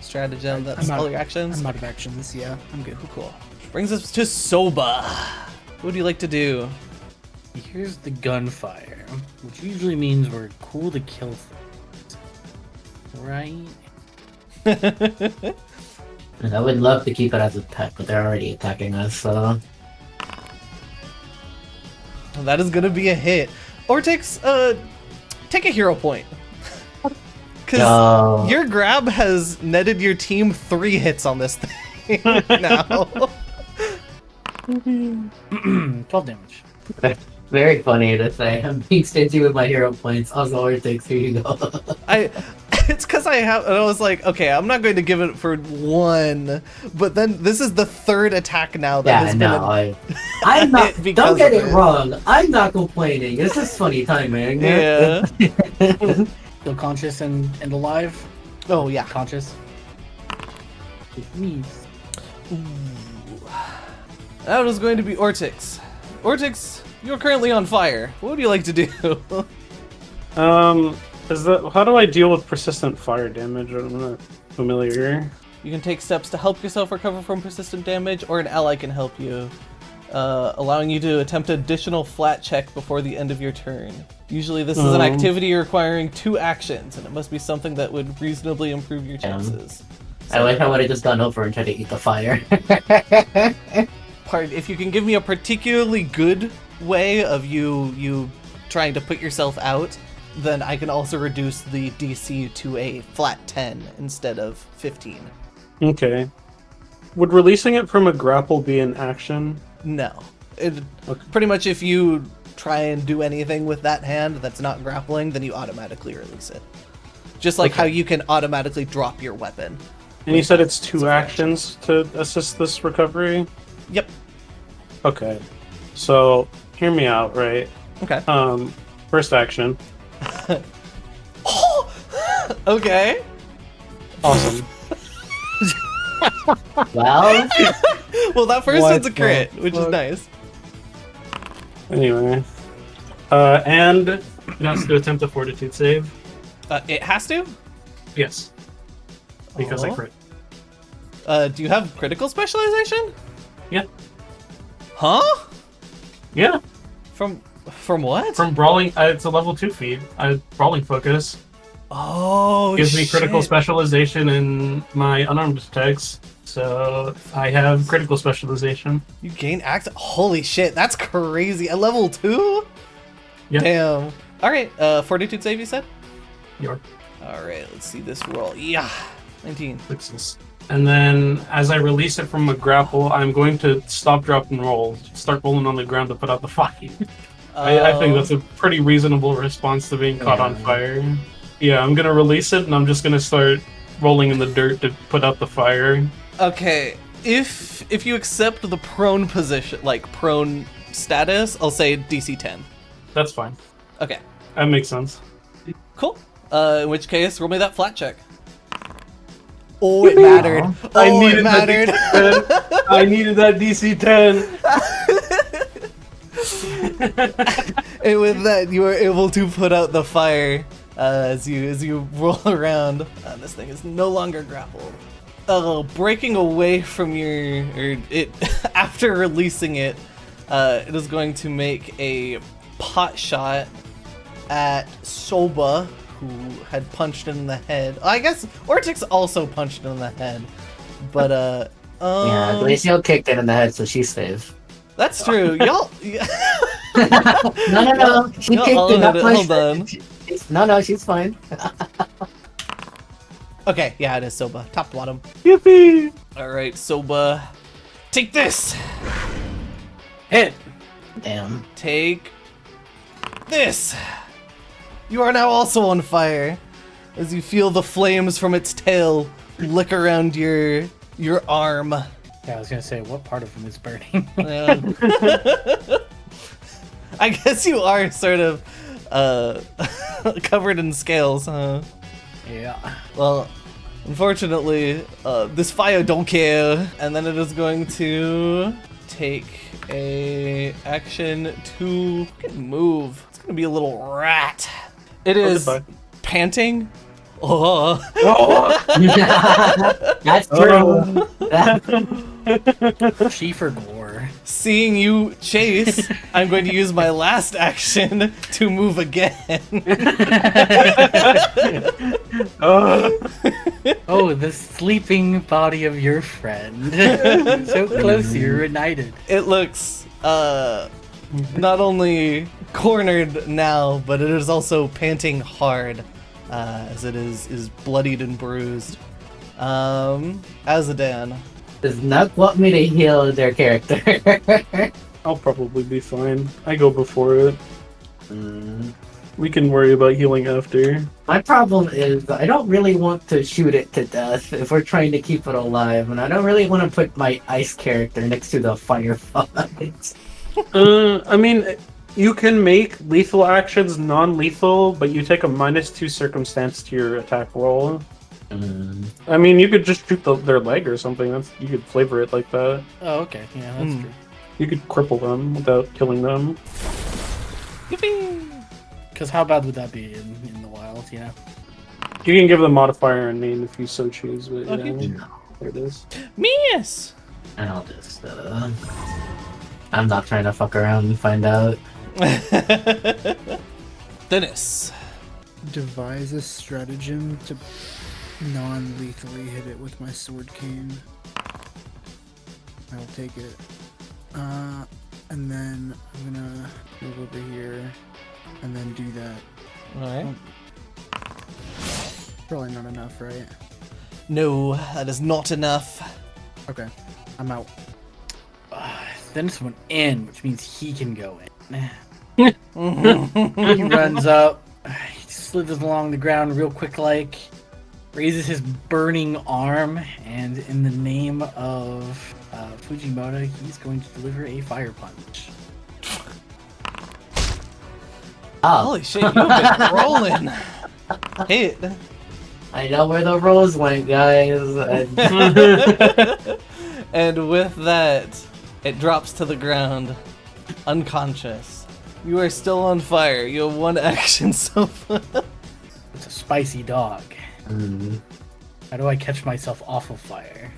Stratagem. That's all your actions. I'm out of actions. Yeah, I'm good. Cool. Brings us to Soba. What would you like to do? Here's the gunfire, which usually means we're cool to kill things. Right? I would love to keep it as a pet, but they're already attacking us, so... That is gonna be a hit. Or takes take a hero point. Because your grab has netted your team 3 hits on this thing now. 12 damage. Very funny to say. I'm being stingy with my hero points. Also, all it takes, here you go. It's because I was like, okay, I'm not going to give it for 1, but then this is the 3rd attack now that has been. I'm not. Don't get it wrong. I'm not complaining. It's just funny timing. Yeah. Still conscious and alive? Oh yeah. Conscious. Ooh. That was going to be Ortix. Ortix, you're currently on fire. What would you like to do? How do I deal with persistent fire damage? I'm not familiar. You can take steps to help yourself recover from persistent damage, or an ally can help you, allowing you to attempt an additional flat check before the end of your turn. Usually this is an activity requiring 2 actions, and it must be something that would reasonably improve your chances. I wish I would have just gone over and tried to eat the fire. If you can give me a particularly good way of you trying to put yourself out, then I can also reduce the DC to a flat 10 instead of 15. Okay. Would releasing it from a grapple be an action? No. Pretty much if you try and do anything with that hand that's not grappling, then you automatically release it. Just like how you can automatically drop your weapon. And you said it's 2 actions to assist this recovery? Yep. Okay. So, hear me out, right? Okay. First action. Oh! Okay. Awesome. Well, well, that first one's a crit, which is nice. Anyway. And it has to attempt a fortitude save. It has to? Yes. Because I crit. Do you have critical specialization? Yeah. Huh? Yeah. From what? From brawling, it's a level 2 feat. Brawling focus Oh, gives me critical shit. specialization in my unarmed attacks. So I have critical specialization. You gain access. Holy shit, that's crazy. At level 2? Yeah. Damn. Alright, fortitude save, you said? Your Alright, let's see this roll. Yeah. 19. success. And then as I release it from a grapple, I'm going to stop, drop, and roll. Start rolling on the ground to put out the fire. I think that's a pretty reasonable response to being caught on fire. Yeah, I'm gonna release it, and I'm just gonna start rolling in the dirt to put out the fire. Okay, if you accept the prone position, like prone status, I'll say DC 10. That's fine. Okay, That makes sense. cool. In which case, roll me that flat check. Oh, it mattered. Oh, it mattered. I needed that DC 10. And with that, you were able to put out the fire as you roll around. This thing is no longer grappled. Breaking away from after releasing it, it is going to make a pot shot at Soba, who had punched it in the head. I guess Ortix also punched it in the head, but Yeah, Glacial kicked it in the head, so she's safe. that's true. Y'all, No. She No, kicked hold it, not on, punched hold it. No, she's fine. okay, yeah, it is Soba. Top bottom. Yippee! All right, Soba, take this. Hit. Damn. Take this. You are now also on fire as you feel the flames from its tail lick around your arm. Yeah, I was gonna say, what part of him is burning? Yeah. I guess you are sort of covered in scales, huh? Yeah. Well, unfortunately, this fire don't care, and then it is going to take a action to move. It's gonna be a little rat. It is goodbye. panting. Oh. That's true. Schiefer gore. Seeing you chase, I'm going to use my last action to move again. Oh, the sleeping body of your friend. So close, you're reunited. It looks not only cornered now, but it is also panting hard as it is bloodied and bruised. Azadan. Does not want me to heal their character. I'll probably be fine. I go before it. We can worry about healing after. My problem is I don't really want to shoot it to death if we're trying to keep it alive, and I don't really want to put my ice character next to the firefight. I mean, you can make lethal actions non-lethal, but you take a -2 circumstance to your attack roll. I mean, you could just shoot their leg or something. You could flavor it like that. Oh, okay. Yeah, that's true. You could cripple them without killing them. Because how bad would that be in the wild, you know? You can give the modifier a name if you so choose. But, Okay. yeah, there it is. Miss! And I'll just, I'm not trying to fuck around and find out. Dennis. Devise a stratagem to non-lethally hit it with my sword cane. I'll take it. And then I'm gonna move over here and then do that. Alright. Probably not enough, right? No, that is not enough. Okay, I'm out. Then this went in, which means he can go in. He runs up, he slithers along the ground real quick like, raises his burning arm, and in the name of Fujimoto, he's going to deliver a fire punch. Oh, Holy shit, you've been rolling. Hit. I know where the rolls went, guys. And with that, it drops to the ground, unconscious. You are still on fire. You have one action so far. It's a spicy dog. How do I catch myself off of fire?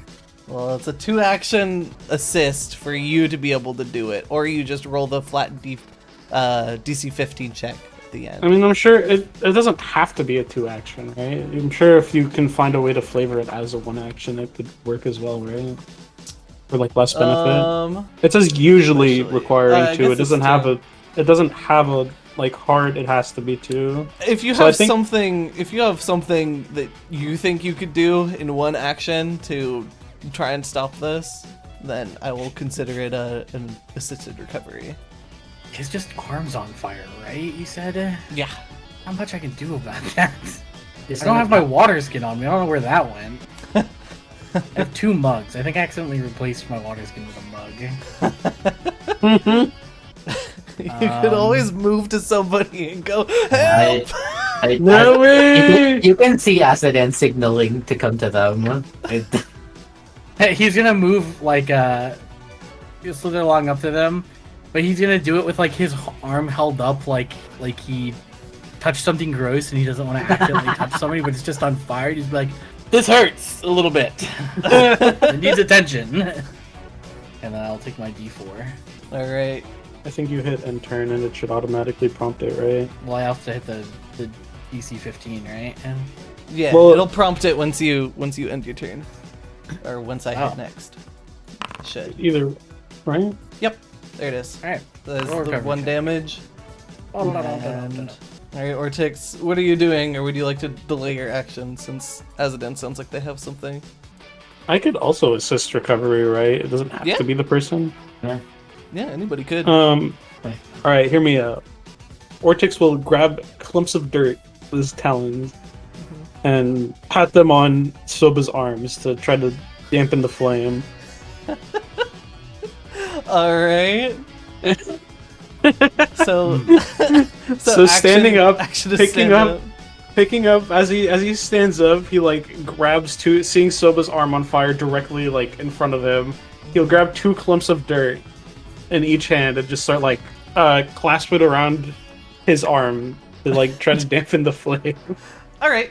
Well, it's a 2-action assist for you to be able to do it, or you just roll the flat DC 15 check at the end. I mean, I'm sure it doesn't have to be a 2-action, right? I'm sure if you can find a way to flavor it as a 1-action, it could work as well, right? For like less benefit. It says usually requiring 2. It doesn't have a. It doesn't have a like hard. It has to be 2. If you have something that you think you could do in 1 action to try and stop this, then I will consider it an assisted recovery. His just arms on fire, right? You said. Yeah. Not much I can do about that. I don't have my water skin on me. I don't know where that went. I have 2 mugs. I think I accidentally replaced my water skin with a mug. You could always move to somebody and go, help! No way! You can see Acidan signaling to come to them. Hey, he's gonna move like he'll slither along up to them, but he's gonna do it with like his arm held up like he touched something gross and he doesn't want to accidentally touch somebody, but it's just on fire. He's like, this hurts a little bit. It needs attention. And then I'll take my D4. All right. I think you hit end turn and it should automatically prompt it, right? Well, I have to hit the DC 15, right? Yeah, well, it'll prompt it once you end your turn, or once I hit next. Should. Either, right? Yep. There it is. All right. There's Roll the recovery 1 check. damage. And, all right, Ortix, what are you doing, or would you like to delay your action since Azaden sounds like they have something? I could also assist recovery, right? It doesn't have to be the person. Yeah, anybody could. All right, hear me out. Ortix will grab clumps of dirt with his talons and pat them on Soba's arms to try to dampen the flame. All right. So standing up, picking picking up as he stands up, he like grabs seeing Soba's arm on fire directly like in front of him. He'll grab 2 clumps of dirt in each hand and just start like clasp it around his arm to like try to dampen the flame. All right,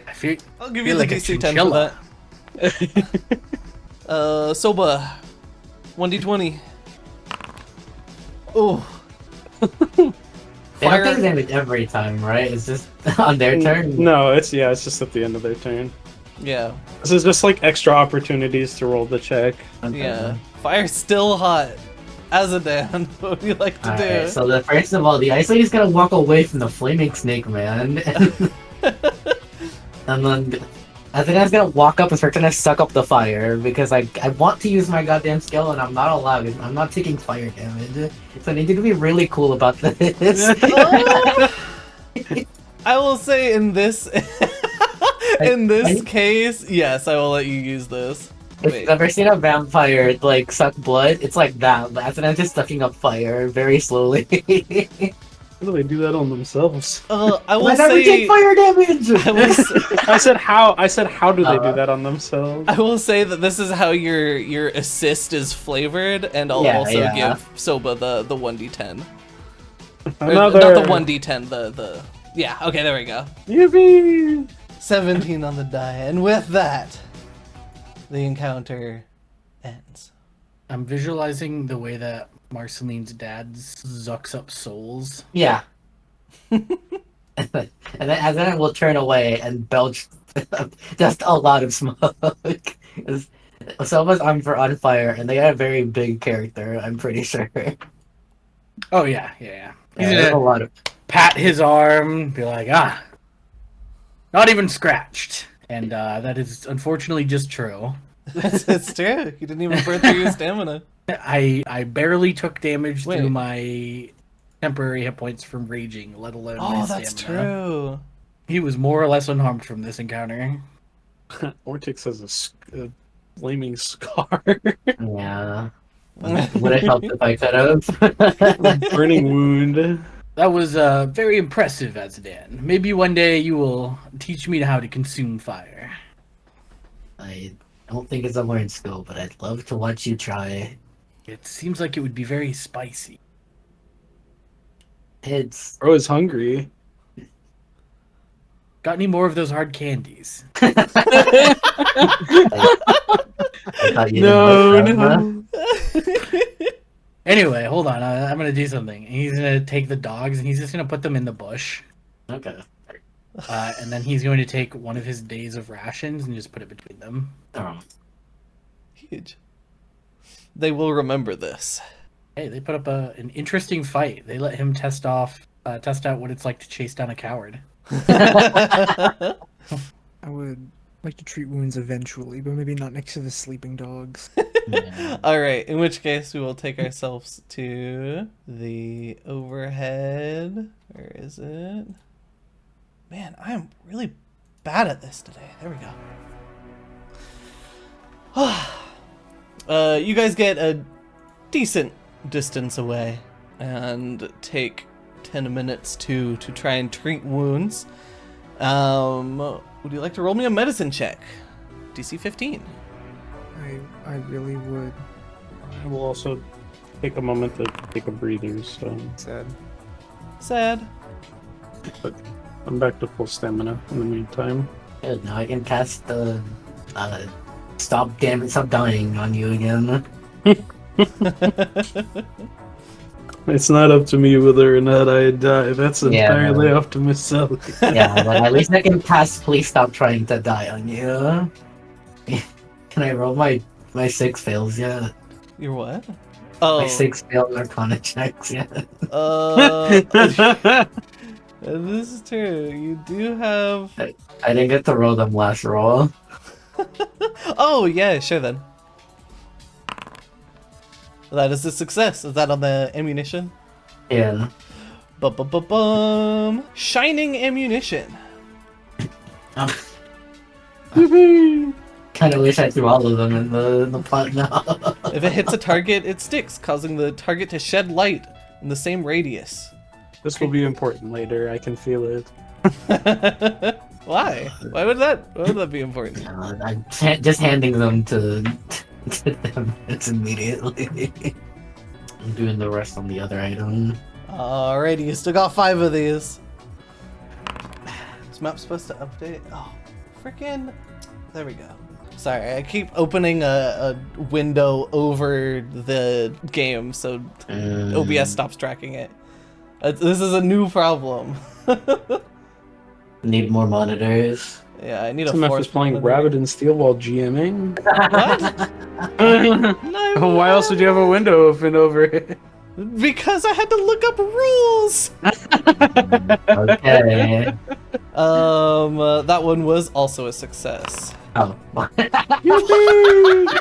I'll give you the DC 10 for that. Soba, 1d20. Oh. They don't take damage every time, right? It's just on their turn. No, it's just at the end of their turn. Yeah. This is just like extra opportunities to roll the check. Yeah. Fire's still hot. Azadan, what would you like to do? Alright, so first of all, the Ice Lady's gonna walk away from the flaming snake man. And then Azadan's gonna walk up and start trying to suck up the fire because I want to use my goddamn skill and I'm not allowed. I'm not taking fire damage. So I need to be really cool about this. I will say in this case, yes, I will let you use this. If you've ever seen a vampire like suck blood, it's like that. But Azadan's just sucking up fire very slowly. How do they do that on themselves? I will never take fire damage. I said how do they do that on themselves? I will say that this is how your assist is flavored, and I'll also give Soba the 1d10. Not the 1d10, the yeah, okay, there we go. Yippee! 17 on the die, and with that, the encounter ends. I'm visualizing the way that Marceline's dad zucks up souls. Yeah. And then Azadan will turn away and belch just a lot of smoke. Soba's arms are on fire, and they are a very big character, I'm pretty sure. Oh, yeah. He's There's a gonna lot of... pat his arm, be like, not even scratched. And that is unfortunately just true. It's true. You didn't even burn through your stamina. I barely took damage through my temporary hit points from raging, let alone my that's stamina. true. He was more or less unharmed from this encounter. Ortix has a flaming scar. Yeah. Would it help if I could have? Burning wound. That was very impressive, Azadan. Maybe one day you will teach me how to consume fire. I don't think it's a learned skill, but I'd love to watch you try. It seems like it would be very spicy. It's... Bro is hungry. Got any more of those hard candies? I thought you No, didn't like them, no. Anyway, hold on. I'm gonna do something. He's gonna take the dogs and he's just gonna put them in the bush. Okay. And then he's going to take one of his days of rations and just put it between them. Oh. Huge. They will remember this. Hey, they put up an interesting fight. They let him test out what it's like to chase down a coward. I would like to treat wounds eventually, but maybe not next to the sleeping dogs. Yeah. All right, in which case we will take ourselves to the overhead. Where is it? Man, I am really bad at this today. There we go. You guys get a decent distance away and take 10 minutes to try and treat wounds. Would you like to roll me a medicine check? DC 15. I really would. I will also take a moment to take a breather, so Sad. but I'm back to full stamina in the meantime. Good, now I can cast the stop dying on you again. It's not up to me whether or not I die. That's Yeah, entirely no. up to Miss Sally. Yeah, but at least I can cast please stop trying to die on you. Can I roll my 6 fails yet? You're what? Oh. My 6 failed Arcana checks yet? This is true. You do have... I didn't get to roll them last roll. Oh, yeah, sure then. That is a success. Is that on the ammunition? Yeah. Bum. Shining ammunition. Kinda wish I threw all of them in the pot now. If it hits a target, it sticks, causing the target to shed light in the same radius. This will be important later. I can feel it. Why? Why would that be important? I'm just handing them to them immediately. I'm doing the rest on the other item. Alrighty, you still got 5 of these. Is map supposed to update? Oh, freaking! There we go. Sorry, I keep opening a window over the game, so OBS stops tracking it. This is a new problem. Need more monitors. Yeah, I need a Enough fourth. is playing monitor. Rabbit and Steel while GMing. What? No, Why else would you have a window open over it? Because I had to look up rules. Okay. That one was also a success. Oh.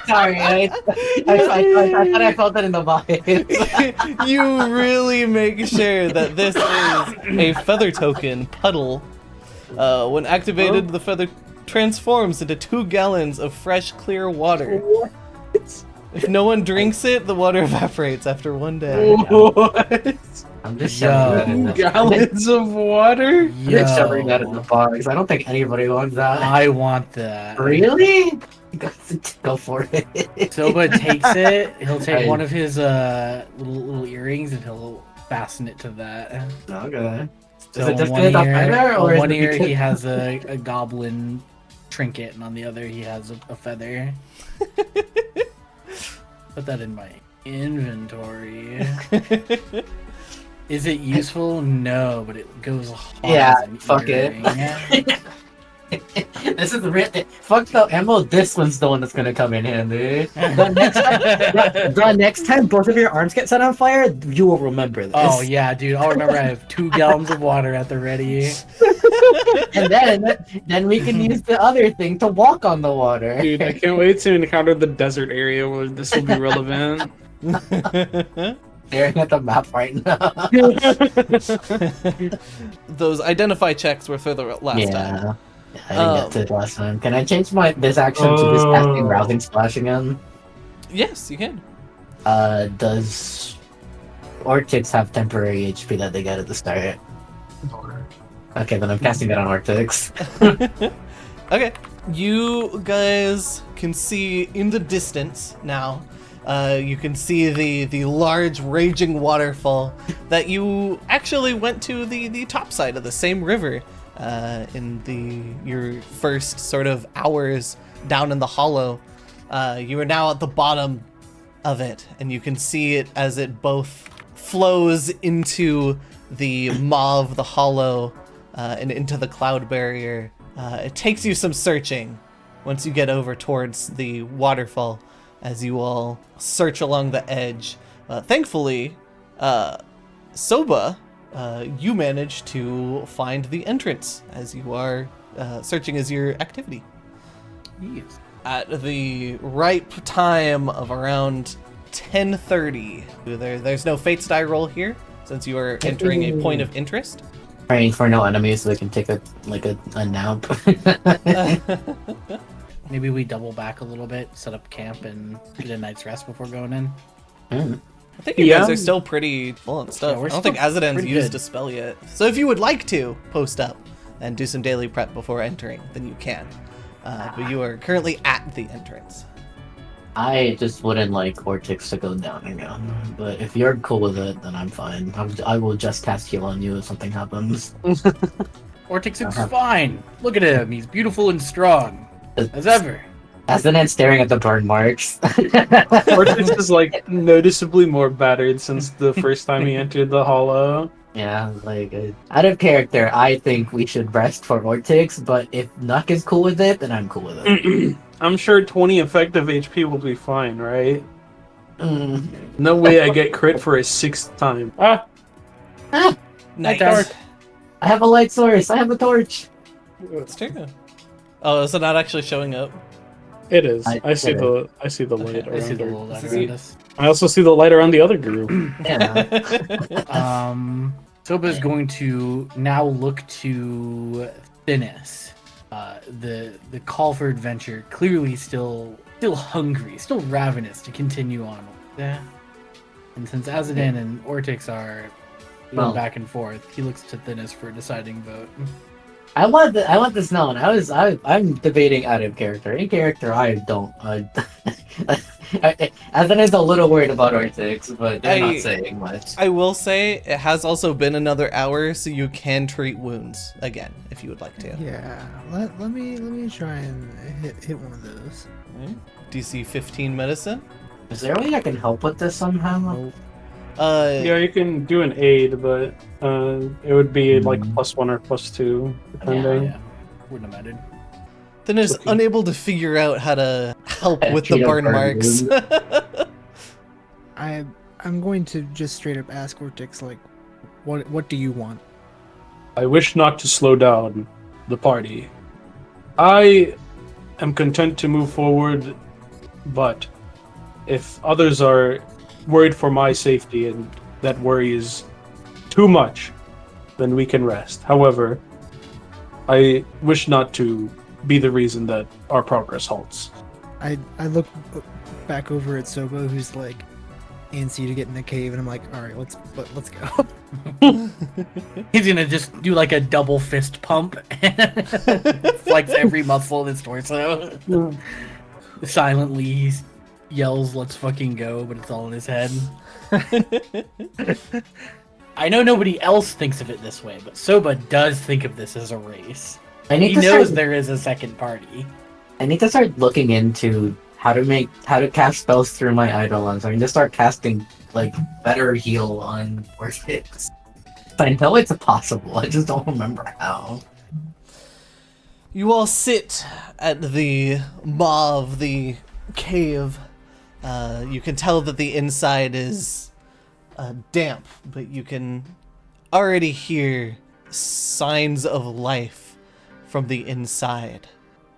Sorry, I thought I felt it in the vibe. You really make sure that this is a feather token puddle. When activated, the feather transforms into 2 gallons of fresh, clear water. What? If no one drinks it, the water evaporates after 1 day. What? I'm just Yo. shoving that. Gallons of water? I'm just shoving that in the box. I don't think anybody wants that. I want that. Really? Go for it. Soba takes it. He'll take Hey. one of his little earrings and he'll fasten it to that. Okay. So Is it just on good one enough ear, feather, or on is one it ear because- he has a goblin trinket, and on the other he has a feather. Put that in my inventory. Is it useful? No, but it goes hard. Yeah, as an fuck earring. it. This is the real. Fuck the ammo. This one's the one that's gonna come in handy. The next time both of your arms get set on fire, you will remember this. Oh yeah, dude! I'll remember. I have 2 gallons of water at the ready. And then we can use the other thing to walk on the water. Dude, I can't wait to encounter the desert area where this will be relevant. Staring at the map right now. Those identify checks were for the last time. Yeah, I didn't get to it last time. Can I change this action to just casting Rousing Splash again? Yes, you can. Does Ortix have temporary HP that they get at the start? Okay, then I'm casting it on Ortix. Okay. You guys can see in the distance now. You can see the large raging waterfall that you actually went to the top side of the same river in your first sort of hours down in the hollow. You are now at the bottom of it, and you can see it as it both flows into the maw of the hollow and into the cloud barrier. It takes you some searching once you get over towards the waterfall as you all search along the edge. Thankfully, Soba, you manage to find the entrance as you are searching as your activity. Yes. At the ripe time of around 10:30, there's no fates die roll here since you are entering a point of interest. Praying for no enemies so we can take a nap. Maybe we double back a little bit, set up camp, and get a night's rest before going in. I think you guys are still pretty full on stuff. Yeah, I don't think Azadan's pretty used good. a spell yet. So if you would like to post up and do some daily prep before entering, then you can. But you are currently at the entrance. I just wouldn't like Ortix to go down again. But if you're cool with it, then I'm fine. I will just cast heal on you if something happens. Ortix is fine. Look at him. He's beautiful and strong. As ever. As then staring at the burn marks. Ortix is like noticeably more battered since the first time he entered the hollow. Yeah, like out of character, I think we should rest for Ortix, but if Nuck is cool with it, then I'm cool with it. I'm sure 20 effective HP will be fine, right? Mm. No way I get crit for a sixth time. Ah! Nice. Dark. I have a light source. I have a torch. It's true. Oh, is it not actually showing up? It is. I I see get the light I see around the her. little light This is around it. us. I also see the light around the other group. Yeah. Soba's going to now look to Thinis. The call for adventure, clearly still hungry, still ravenous to continue on. Yeah. And since Azadan and Ortix are going Well. back and forth, he looks to Thinis for a deciding vote. I want this known. I'm debating out of character. In character, I don't. Ethan is a little worried about Ortix, but they're not saying much. I will say it has also been another hour, so you can treat wounds again if you would like to. Yeah, let me try and hit one of those. DC 15 medicine. Is there a way I can help with this somehow? Yeah, you can do an aid, but it would be like +1 or +2, depending. Yeah, wouldn't have mattered. Then is Okay. unable to figure out how to help with the Heal burn burn marks. wound. I'm going to just straight up ask Ortix, like, what do you want? I wish not to slow down the party. I am content to move forward, but if others are worried for my safety and that worry is too much, then we can rest. However, I wish not to be the reason that our progress halts. I look back over at Sobo, who's like antsy to get in the cave, and I'm like, all right, let's go. He's gonna just do like a double fist pump and flex every muscle in his torso. Silently, he yells, "Let's fucking go!" But it's all in his head. I know nobody else thinks of it this way, but Soba does think of this as a race. I need He to knows start, there is a second party. I need to start looking into how to cast spells through my eidolons. I mean, just start casting like better heal on Ortix. I know it's possible. I just don't remember how. You all sit at the maw of the cave. You can tell that the inside is damp, but you can already hear signs of life from the inside.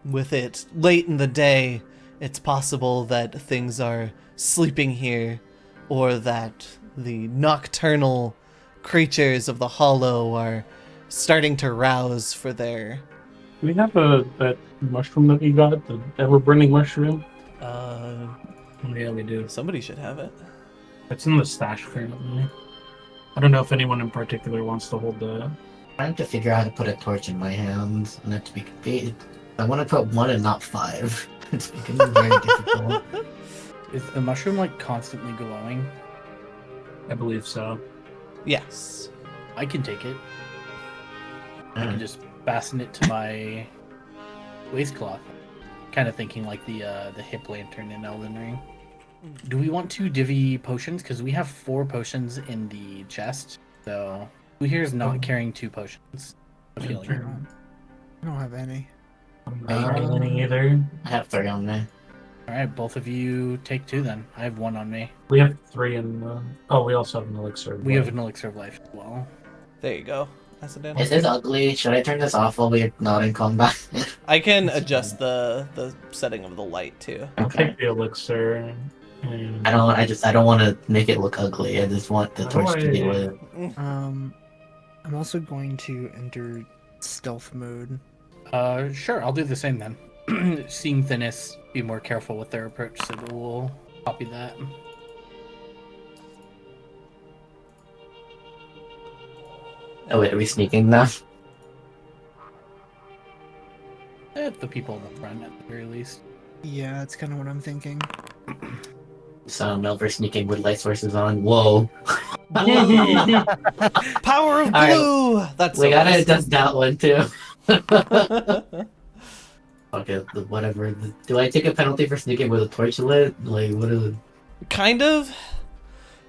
With it late in the day, it's possible that things are sleeping here, or that the nocturnal creatures of the hollow are starting to rouse for their Do we have that mushroom that we got, the ever-burning mushroom? Yeah, we do. somebody should have it. It's in the stash apparently. I don't know if anyone in particular wants to hold that. Trying to figure out how to put a torch in my hands and it to be complete. I want to put 1 and not 5. It's becoming very difficult. Is the mushroom like constantly glowing? I believe so. Yes. I can take it. I can just fasten it to my waistcloth. kind of thinking like the hip lantern in Elden Ring. Do we want to divvy potions? Because we have 4 potions in the chest. So who here is not carrying 2 potions of healing? I don't have any. I'm not carrying any either. I have 3 on me. All right, both of you take 2 then. I have 1 on me. We have 3 in the... Oh, we also have an elixir. We have an elixir of life as well. There you go. Accidentally. Is this ugly? Should I turn this off while we're not in combat? I can adjust the setting of the light too. I'll Okay. take the elixir. And... I don't want to make it look ugly. I just want the torch to deal with it. I'm also going to enter stealth mode. Sure, I'll do the same then. Seeing Thinness be more careful with their approach, so we'll copy that. Oh wait, are we sneaking now? The people in the front, at the very least. Yeah, that's kind of what I'm thinking. So Melver sneaking with light sources on. Whoa. Power of All right. blue. That's We so gotta nice. adjust that one too. Okay, whatever. Do I take a penalty for sneaking with a torch lit? Like, what is it? Kind of.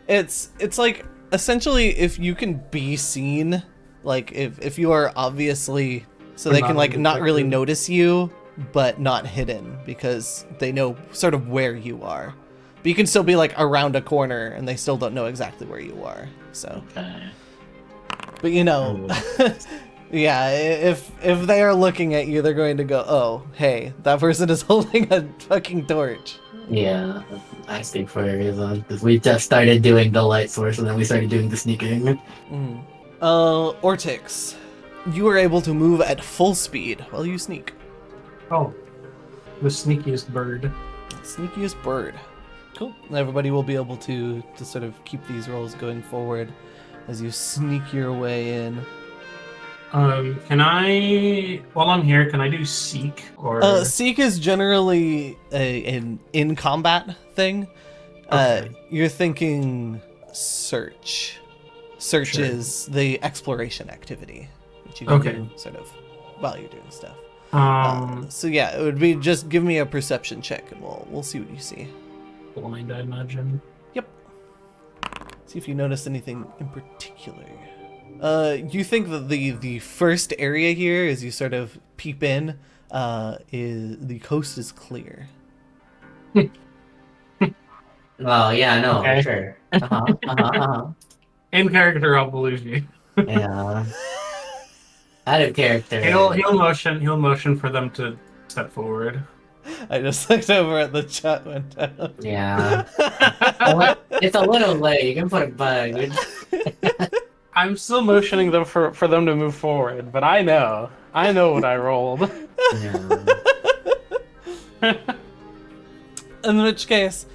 It's like essentially if you can be seen, like if you are obviously so they Not can like not really undetected. notice you, but not hidden because they know sort of where you are. But you can still be like around a corner and they still don't know exactly where you are. So, Okay. but you know, yeah, if they are looking at you, they're going to go, "Oh, hey, that person is holding a fucking torch." Yeah, I think for a reason. Because we just started doing the light source and then we started doing the sneaking. Ortix, you are able to move at full speed while you sneak. Oh, the sneakiest bird. Sneakiest bird. Cool. Everybody will be able to sort of keep these rolls going forward as you sneak your way in. Can I, while I'm here, can I do seek or? Seek is generally an in combat thing. Okay. You're thinking search. Search Sure. is the exploration activity, which you can Okay. do sort of while you're doing stuff. Um, So yeah, it would be just give me a perception check and we'll see what you see. blind, I imagine. Yep. See if you notice anything in particular. You think that the first area here, as you sort of peep in, is the coast is clear. Oh, yeah, no, Okay. sure. Uh-huh. In character, I'll believe you. Yeah. Out of character. He'll motion for them to step forward. I just looked over at the chat window. Yeah. It's a little late. You can put a bug. I'm still motioning them for them to move forward, but I know what I rolled. Yeah. In which case,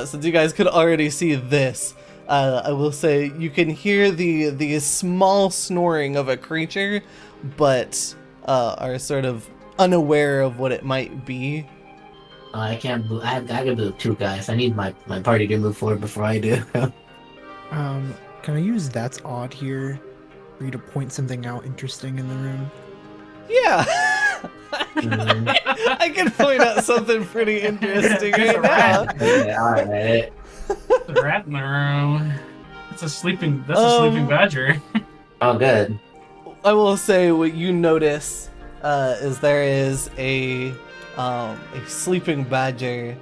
since you guys could already see this, I will say you can hear the small snoring of a creature, but are sort of unaware of what it might be. I can't. I gotta move 2 guys. I need my party to move forward before I do. Can I use that's odd here for you to point something out interesting in the room? Yeah. Mm. I can point out something pretty interesting right now. Okay, all right. The rat in the room. That's a sleeping badger. Oh, good. I will say what you notice is there is a sleeping badger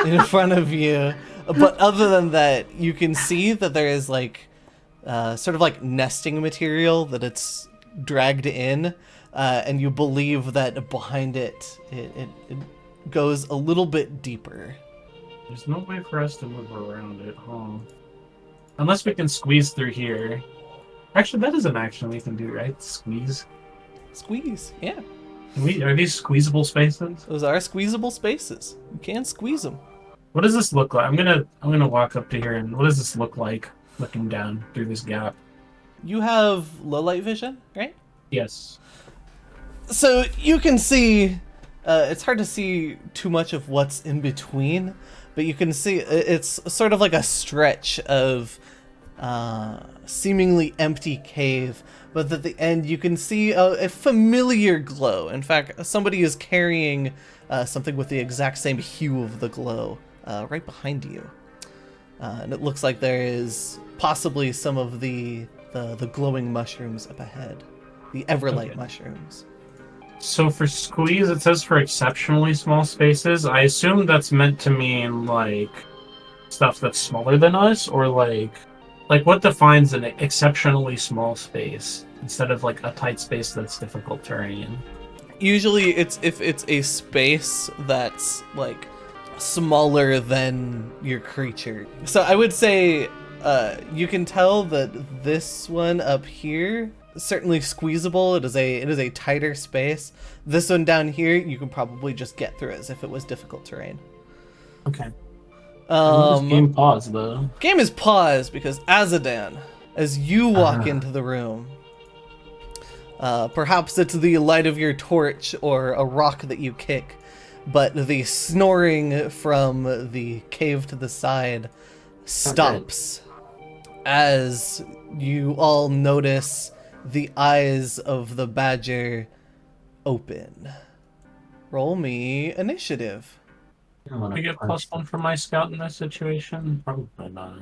in front of you, but other than that, you can see that there is like sort of like nesting material that it's dragged in, and you believe that behind it goes a little bit deeper. There's no way for us to move around it, huh? Unless we can squeeze through here. Actually, that is an action we can do, right? Squeeze. Squeeze, yeah. Are these squeezable spaces? Those are squeezable spaces. You can squeeze them. What does this look like? I'm gonna walk up to here and what does this look like looking down through this gap? You have low light vision, right? Yes. So you can see, it's hard to see too much of what's in between, but you can see it's sort of like a stretch of seemingly empty cave, but at the end you can see a familiar glow. In fact, somebody is carrying something with the exact same hue of the glow right behind you. And it looks like there is possibly some of the glowing mushrooms up ahead. The Everlight mushrooms. So for squeeze, it says for exceptionally small spaces. I assume that's meant to mean, like, stuff that's smaller than us, or like what defines an exceptionally small space instead of like a tight space that's difficult terrain? Usually it's if it's a space that's like smaller than your creature. So I would say you can tell that this one up here is certainly squeezable. It is a tighter space. This one down here you can probably just get through as if it was difficult terrain. Okay. This game paused though. Game is paused because Azadan, as you walk into the room, perhaps it's the light of your torch or a rock that you kick, but the snoring from the cave to the side stops as you all notice the eyes of the badger open. Roll me initiative. I get +1 for my scout in this situation? Probably not.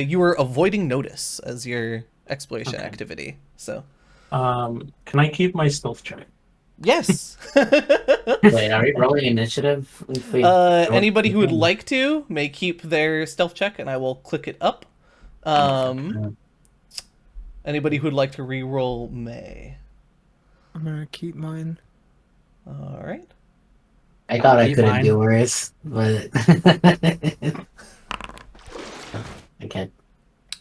You were avoiding notice as your exploration activity, so. Can I keep my stealth check? Yes. Wait, are we rolling initiative? Anybody who would like to may keep their stealth check, and I will click it up. Anybody who would like to re-roll may. I'm gonna keep mine. All right. I thought I couldn't do worse, but I can't.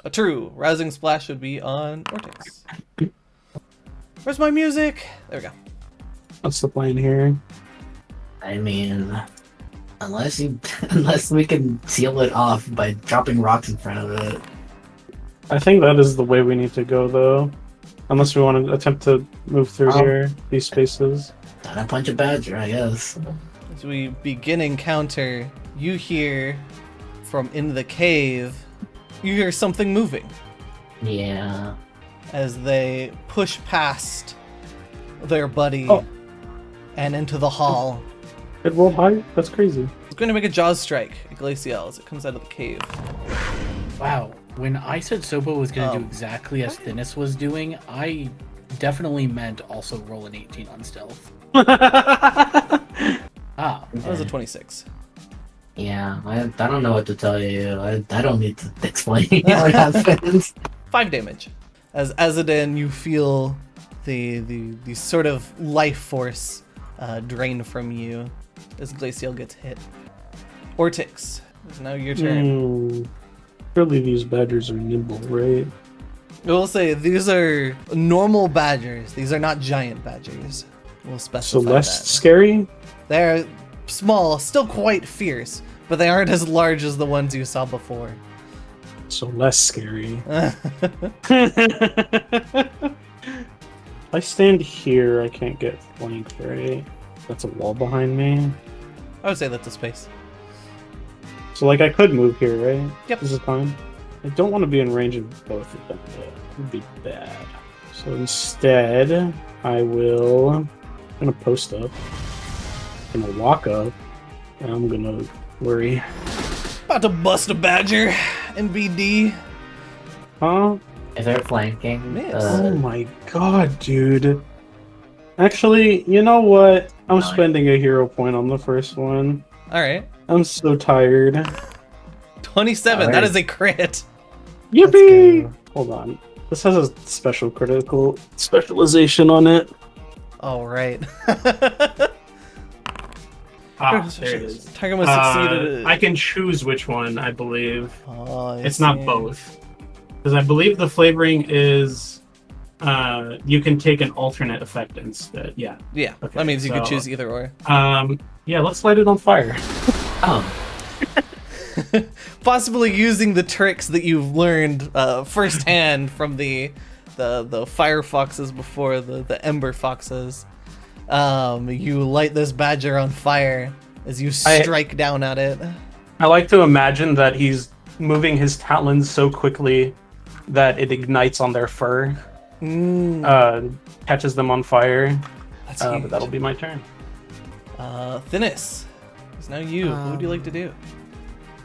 A true rousing splash would be on Ortix. Where's my music? There we go. What's the plan here? I mean, unless we can seal it off by dropping rocks in front of it. I think that is the way we need to go, though. Unless we want to attempt to move through here, these spaces. Gotta punch a badger, I guess. As we begin encounter, you hear from in the cave, you hear something moving. Yeah. As they push past their buddy and into the hall. It rolled high? That's crazy. It's going to make a jaws strike at Glacial as it comes out of the cave. Wow. When I said Sobo was going to do exactly as Thinis was doing, I definitely meant also roll an 18 on stealth. That was a 26. Yeah, I don't know what to tell you. I don't need to explain what happens. 5 damage. As Azadan, you feel the sort of life force drain from you as Glacial gets hit. Ortix, it's now your turn. Surely these badgers are nimble, right? I will say these are normal badgers. These are not giant badgers. We'll specify So less that. scary? They're small, still quite fierce, but they aren't as large as the ones you saw before. So less scary. I stand here, I can't get flanked, right? That's a wall behind me. I would say that's a space. So like I could move here, right? Yep. This is fine. I don't want to be in range of both of them. That would be bad. So instead, I'm gonna post up. I'm gonna walk up. And I'm gonna worry. About to bust a badger, NBD. Huh? If they're flanking, Miss. Oh my god, dude. Actually, you know what? I'm spending a hero point on the first one. Alright. I'm so tired. 27, All that right. is a crit. Yippee! Hold on. This has a special critical specialization on it. Alright. There it is. Target must succeed. I can choose which one, I believe. Oh, I It's not see. both. Because I believe the flavoring is you can take an alternate effect instead. Yeah. Yeah, Okay, that means you could so- choose either or. Yeah, let's light it on fire. oh, Possibly using the tricks that you've learned firsthand from the fire foxes before, the ember foxes. You light this badger on fire as you strike down at it. I like to imagine that he's moving his talons so quickly that it ignites on their fur, catches them on fire. That's huge. But that'll be my turn. Thinis, it's now you. What would you like to do?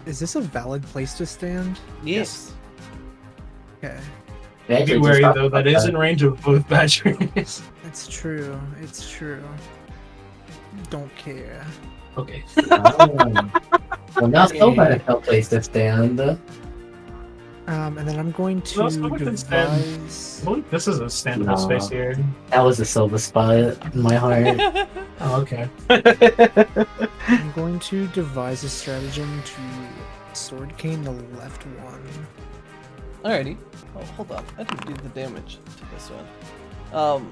Is this a valid place to stand? Yes. Okay. They Be actually wary just though, that is in range of both badgers. It's true. It's true. Don't care. Okay. Well, now still had a place to stand. And then I'm going to No, someone can stand. devise. I believe this is a standable No. space here. That was a silver spot in my heart. Oh, okay. I'm going to devise a stratagem to sword cane the left one. Alrighty. Oh, hold on. I didn't do the damage to this one.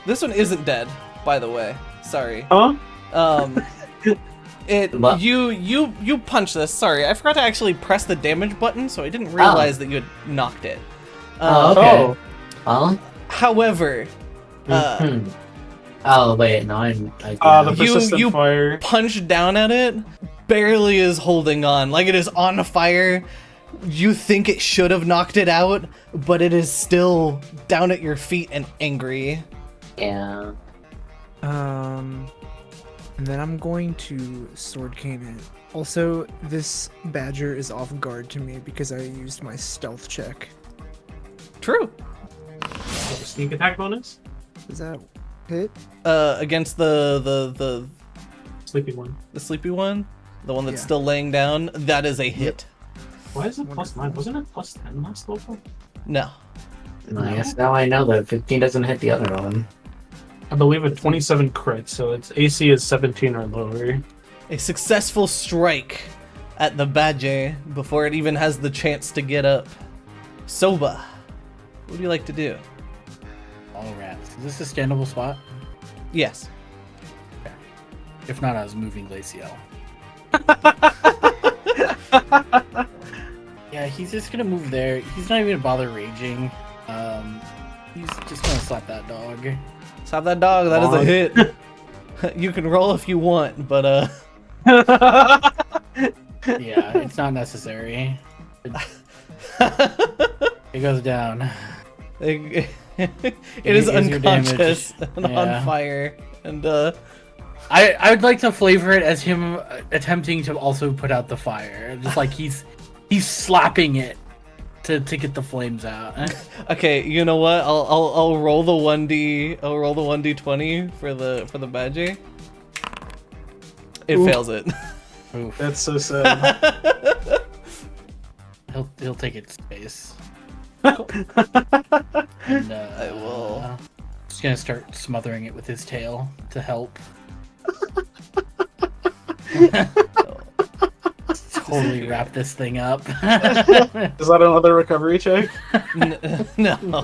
This one isn't dead, by the way. Sorry. Huh? What? You punch this. Sorry, I forgot to actually press the damage button, so I didn't realize that you had knocked it. Oh, okay. Oh. Well, However, oh wait, no, I The persistent you fire. punch down at it, barely is holding on. Like it is on fire. You think it should have knocked it out, but it is still down at your feet and angry. yeah. And then I'm going to sword cane it. Also, this badger is off guard to me because I used my stealth check. True. Sneak attack bonus? Does that hit? Against the Sleepy one. sleepy one, the one that's Yeah. still laying down, that is a hit. Why is it plus Wonderful. 9? Wasn't it plus 10 last level? No. I guess now I know that 15 doesn't hit the other one. I believe a 27 crit, so its AC is 17 or lower. A successful strike at the badger before it even has the chance to get up. Soba, what would you like to do? All rats. Is this a standable spot? Yes. If not, I was moving Glacial. Yeah, he's just gonna move there. He's not even gonna bother raging. He's just gonna slap that dog. Stop that dog, that is a hit. You can roll if you want, but Yeah, it's not necessary. It goes down. it is Here's your damage. unconscious and Yeah. on fire. And I would like to flavor it as him attempting to also put out the fire. Just like he's slapping it to get the flames out. okay, you know what? I'll roll the 1d. I'll roll the 1d20 for the badger. It Ooh. fails it. Oof. That's so sad. He'll take its space. And, I will. Just gonna start smothering it with his tail to help. Totally wrap this thing up. Is that another recovery check? No. No.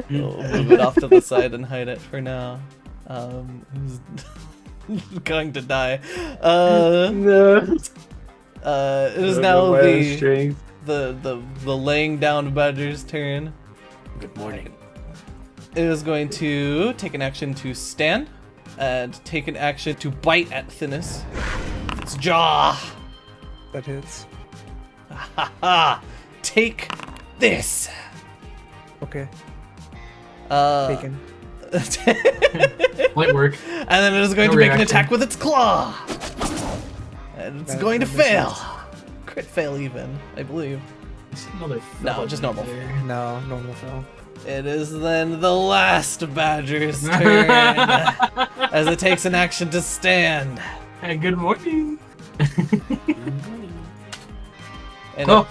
We'll move it off to the side and hide it for now. He's going to die. No. It is now the laying down badger's turn. Good morning. It is going to take an action to stand and take an action to bite at Thinis. Its jaw. That hits. Ha ha! Take this. Okay. Taken. Light work. And then it is going No to make an reaction. attack with its claw. And it's That- going to that makes fail. sense. Crit fail even, I believe. Another No, fellow just normal. there. No, normal fail. It is then the last badger's turn. As it takes an action to stand. Hey, good morning. And Oh.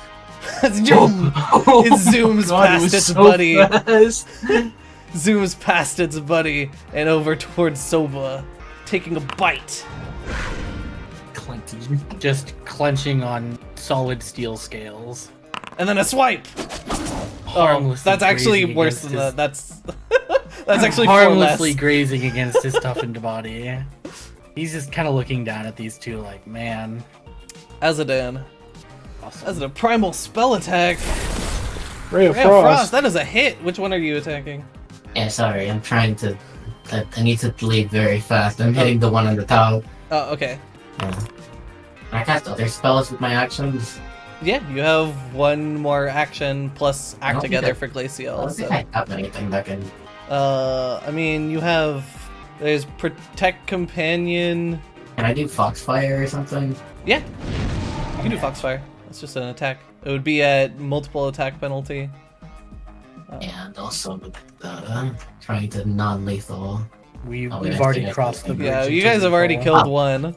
it zooms God, past it was its so buddy. fast. Zooms past its buddy and over towards Soba, taking a bite. Clenty. Just clenching on solid steel scales. And then a swipe. Harmlessly That's actually grazing worse against than his- that. That's actually four less. harmlessly grazing against his toughened body. He's just kind of looking down at these two like, man. Azadan. Awesome. That's a primal spell attack. Ray of Ray of Frost. Frost. That is a hit. Which one are you attacking? Yeah, sorry, I'm trying to. I need to leave very fast. I'm hitting the one on the top. Oh, okay. Yeah. Can I cast other spells with my actions? Yeah, you have one more action plus I act don't think together I- for I Glacial. don't think So. I have anything that can. I mean, you have. There's Protect Companion. Can I do Foxfire or something? Yeah, you can do Foxfire. That's just an attack. It would be at multiple attack penalty. And also with the trying to non-lethal. We've Oh, wait, I already think I crossed the can- bridge. Yeah, you into guys have already lethal. killed one.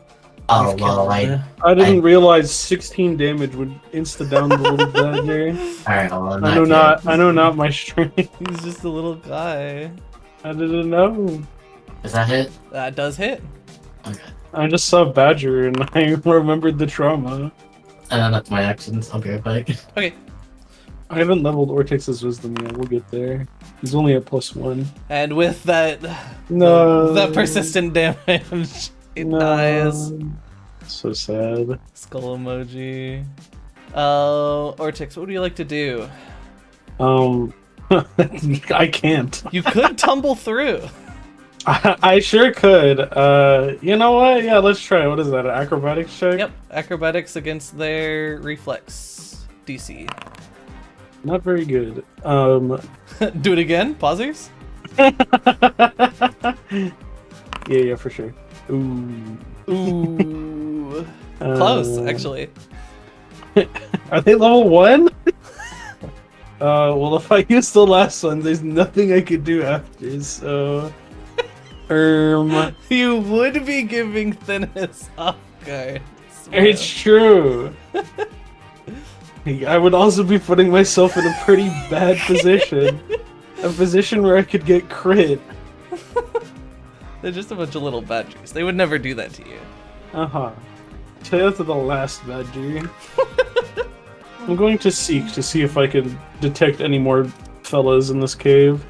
Oh We've well, killed- I didn't realize 16 damage would insta down the little badger. Alright, well, in I that know not. case- I know not my strength. He's just a little guy. I didn't know. Does that hit? That does hit. Okay. I just saw badger and I remembered the trauma. And then that's my actions. I'll be right back. Okay, I haven't leveled Ortix's wisdom yet. We'll get there. He's only at +1. and with that, No. that persistent damage, it dies. So sad. Skull emoji. Ortix, what would you like to do? I can't. You could tumble through. I sure could. You know what? Yeah, let's try. What is that? An acrobatics check? Yep, acrobatics against their reflex DC. Not very good. Do it again, pausers. Yeah, for sure. Ooh. Ooh, close actually. Are they level 1? Well, if I use the last one, there's nothing I could do after, so... You would be giving Thinness off guard. It's true. I would also be putting myself in a pretty bad position. A position where I could get crit. They're just a bunch of little badgers. They would never do that to you. Uh-huh. Tail to the last badger. I'm going to seek to see if I can detect any more fellas in this cave.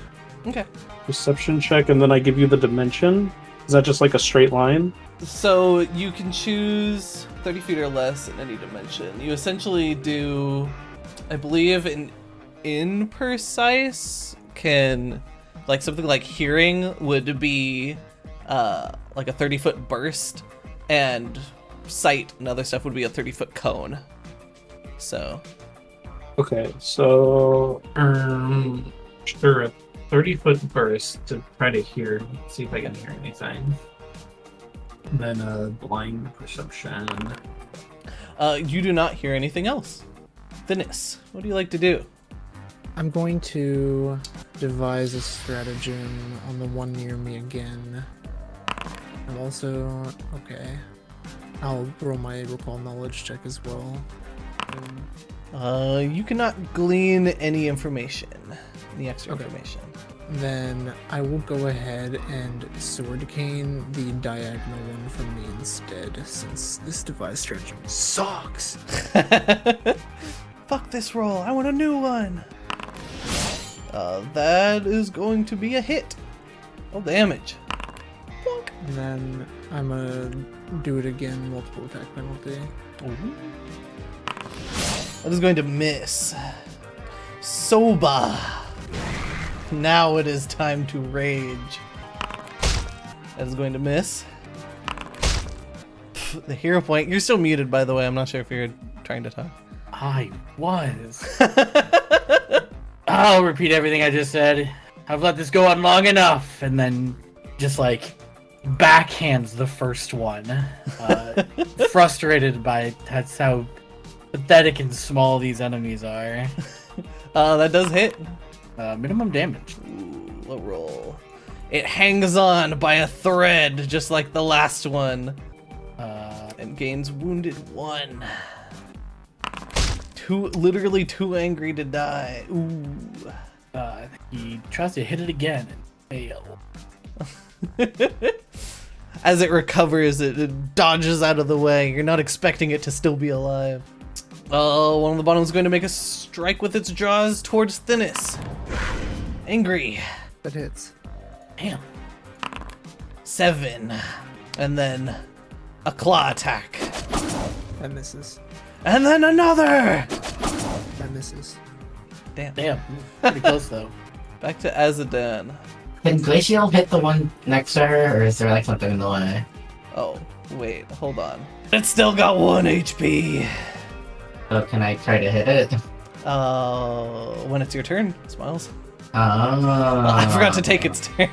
Okay. Perception check, and then I give you the dimension. Is that just like a straight line? So you can choose 30 feet or less in any dimension. You essentially do, I believe, an imprecise can, like something like hearing would be like a 30-foot burst, and sight and other stuff would be a 30-foot cone. So. Okay, so Sure, a 30-foot burst to try to hear, see if I can hear anything. And then blind perception. You do not hear anything else. Thinness, what do you like to do? I'm going to devise a stratagem on the one near me again. I'm also okay. I'll roll my recall knowledge check as well. You cannot glean any information, any extra Okay. information. Then I will go ahead and sword cane the diagonal one from me instead, since this device stratagem sucks. Fuck this roll, I want a new one. That is going to be a hit. Oh, damage. And then I'm gonna do it again, multiple attack penalty. That is going to miss. Soba. Now it is time to rage. That is going to miss. Pff, the hero point. You're still muted, by the way. I'm not sure if you're trying to talk. I was. I'll repeat everything I just said. I've let this go on long enough, and then just like backhands the first one. Frustrated by that's how pathetic and small these enemies are. That does hit. Minimum damage. Ooh, low roll. It hangs on by a thread, just like the last one. And gains wounded 1. Literally too angry to die. Ooh. He tries to hit it again and fail. As it recovers, it dodges out of the way. You're not expecting it to still be alive. One of the bottoms is going to make a strike with its jaws towards Thinness. Angry. That hits. Damn. 7. And then a claw attack. That misses. And then another! That misses. Damn. Damn. Pretty close though. Back to Azadan. Can Glacial hit the one next to her, or is there like something in the way? Oh, wait, hold on. It's still got 1 HP. So can I try to hit it? When it's your turn, Smiles. Oh. I forgot to take its turn.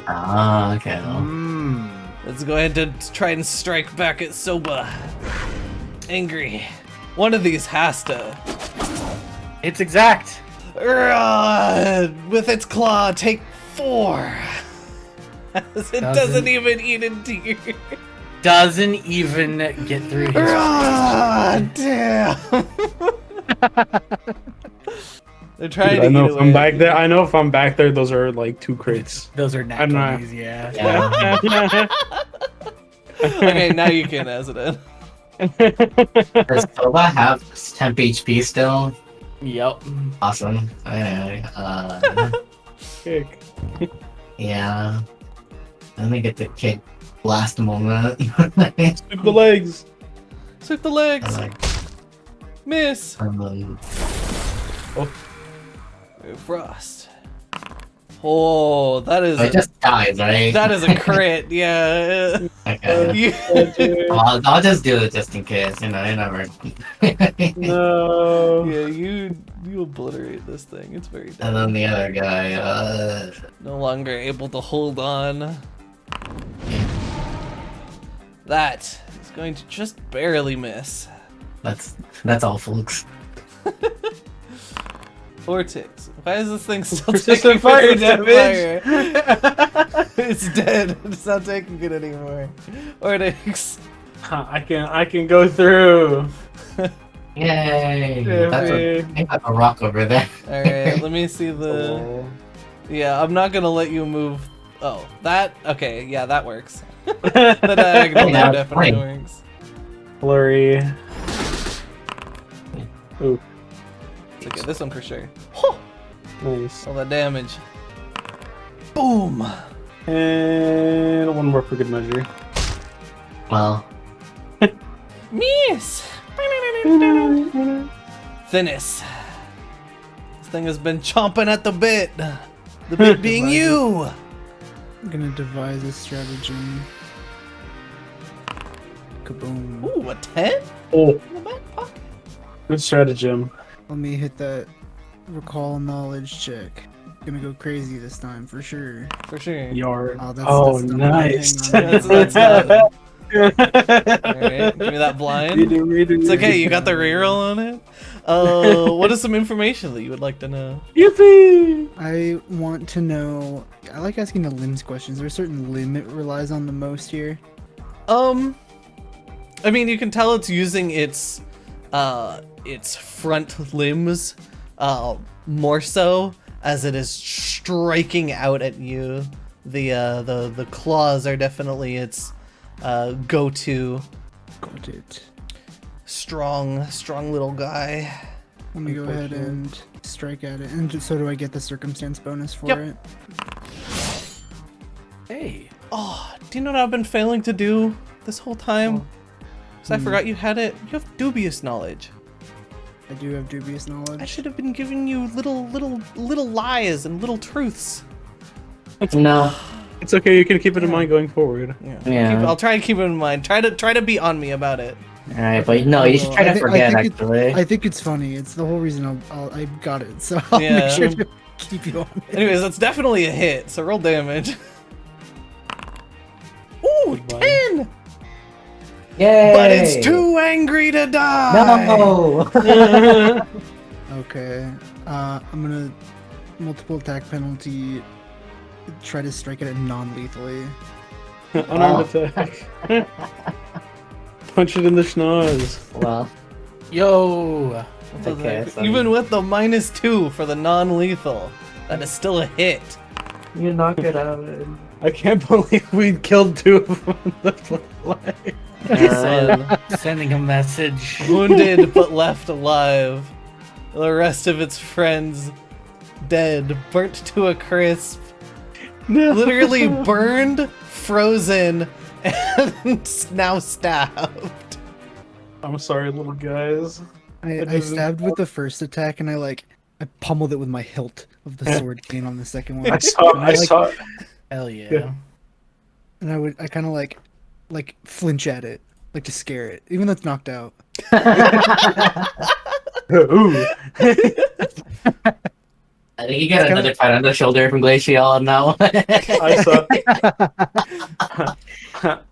Oh, okay. Let's go ahead and try and strike back at Soba. Angry. One of these has to. It's exact. With its claw, take 4. It doesn't even eat into you. Doesn't even get through his Damn. They're trying Dude, to I know eat if I'm away. back there. I know if I'm back there, those are like 2 crates. Those are I'm not- natural, yeah. Yeah. Okay, now you can, Azadin. Does Soba have temp HP still? Yep. Awesome. Kick. Yeah. Let me get the kick last moment. Sweep the legs. Sweep the legs. Miss. Frost. Oh, that is. It just dies, right? That is a crit. Yeah. Okay. You, I'll just do it just in case, you never. No. yeah, you obliterate this thing. It's very And dead. then the other guy, No longer able to hold on. That is going to just barely miss. that's all, folks. Vortex. Why is this thing still taking Persistent fire damage? It's dead. It's not taking it anymore. Vortex. I can go through. Yay! Yeah, That's man. a rock over there. Alright, let me see the. Oh. Yeah, I'm not gonna let you move. Oh, that? Okay, yeah, that works. The diagonal Yeah, there definitely fine. works. Flurry. Ooh, So get this one for sure. nice. All that damage. Boom! And one more for good measure. Well, Miss! Thinness. This thing has been chomping at the bit. The bit being you! I'm gonna devise a stratagem. Kaboom. Ooh, a 10? Oh, In the back pocket? good stratagem. Let me hit that recall knowledge check. Gonna go crazy this time for sure. For sure. Yard. Oh, Oh, that's not nice. bad. Hang on. That's not- Alright, give me that blind. It's It's okay, you got the reroll on it? What is some information that you would like to know? Yippee! I want to know. I like asking the limbs questions. Is there a certain limb it relies on the most here? I mean, you can tell it's using its front limbs, more so as it is striking out at you. The claws are definitely its go-to. Got it. Strong little guy. Let me go ahead and strike at it. And so do I get the circumstance bonus for Yep. it? Hey. Oh, do you know what I've been failing to do this whole time? So I forgot you had it. You have dubious knowledge. I do have dubious I knowledge. should have been giving you little lies and little truths. no. It's okay. You can keep it in mind going forward. Yeah. I'll try and keep it in mind. Try to be on me about it. Alright, but no, you should try to forget, I actually. think it's funny. It's the whole reason I got it. So I'll Yeah. make sure to keep you on it. Anyways, that's definitely a hit. So roll damage. Ooh, 10! Yay! But it's too angry to die. No! Okay. I'm gonna multiple attack penalty. Try to strike it non-lethally. Unarmed attack. Punch it in the schnoz. Well, Yo. okay. So Even with the -2 for the non-lethal, that is still a hit. you knock it out. I can't believe we killed 2 of them. That's like, Son. Sending a message. Wounded but left alive. The rest of its friends dead, burnt to a crisp. no. Literally burned, frozen, and now stabbed. I'm sorry, little guys. I stabbed with the first attack and I pummeled it with my hilt of the sword cane on the second one. I saw. Hell yeah. Yeah. And I kind of like flinch at it like to scare it, even though it's knocked out. Ooh. I think you get another pat on the shoulder from Glacial now. I saw.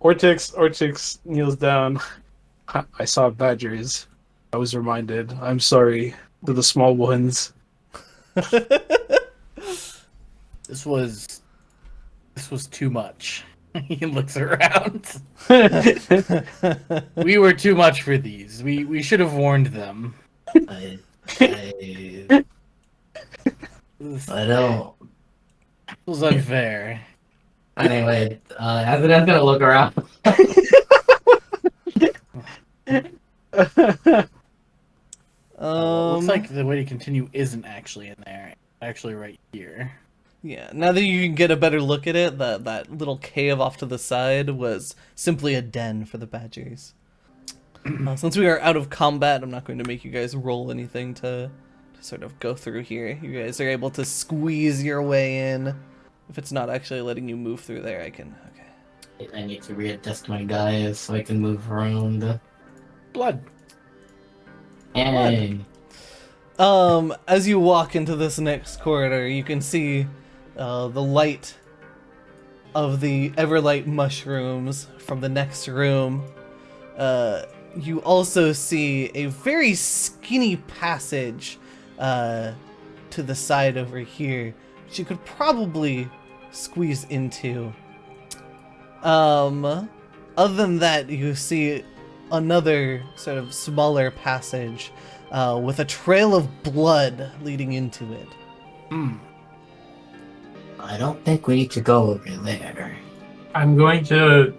Ortix kneels down. I saw badgers. I was reminded. I'm sorry to the small ones. This was too much. He looks around. We were too much for these. We should have warned them. I don't. It was unfair. Anyway, Azadet's gonna look around. Looks like the way to continue isn't actually in there. Actually, right here. Yeah, now that you can get a better look at it, that little cave off to the side was simply a den for the badgers. Since we are out of combat, I'm not going to make you guys roll anything to sort of go through here. You guys are able to squeeze your way in. If it's not actually letting you move through there, I can... Okay. I need to readjust my guys so I can move around. Blood. Hey. As you walk into this next corridor, you can see the light of the Everlight mushrooms from the next room. You also see a very skinny passage to the side over here, which you could probably squeeze into. Other than that, you see another sort of smaller passage with a trail of blood leading into it. I don't think we need to go over there. I'm going to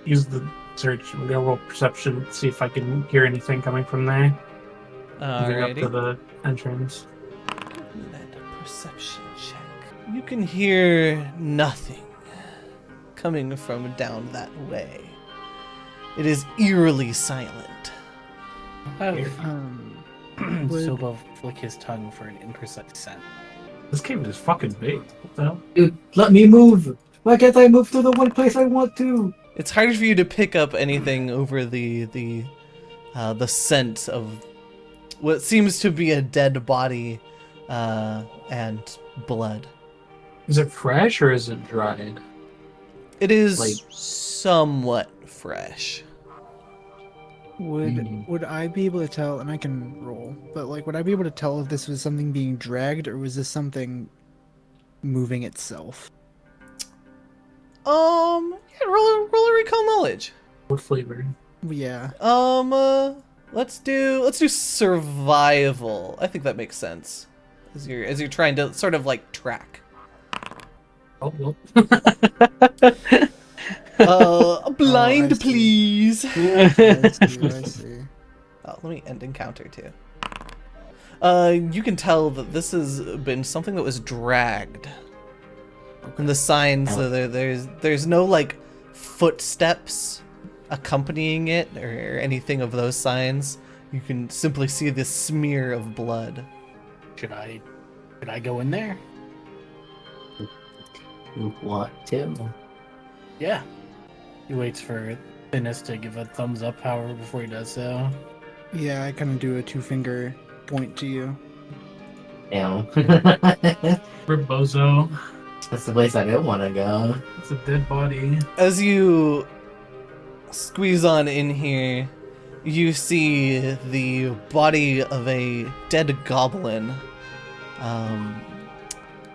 use the search. I'm going to roll perception, see if I can hear anything coming from there. Moving up to the entrance. Perception check. You can hear nothing coming from down that way. It is eerily silent. Silva flick his tongue for an imprecise scent. This cave is fucking big. What the hell? Dude, let me move! Why can't I move to the one place I want to? It's hard for you to pick up anything over the scent of what seems to be a dead body and blood. Is it fresh or is it dried? It is Like- somewhat fresh. Would I be able to tell, and I can roll, but like, would I be able to tell if this was something being dragged or was this something moving itself? Yeah, roll a recall knowledge. What flavor? Yeah. Let's do survival. I think that makes sense. As you're trying to sort of like track. Oh, well. A blind, I see. please. I see. Oh, let me end encounter too. You can tell that this has been something that was dragged. And the signs, there's no like footsteps accompanying it or anything of those signs. You can simply see this smear of blood. Should I go in there? You want to? Yeah. He waits for Thinness to give a thumbs up, however, before he does so. Yeah, I kind of do a 2-finger point to you. Ew. Rebozo. That's the place I didn't want to go. It's a dead body. As you squeeze on in here, you see the body of a dead goblin.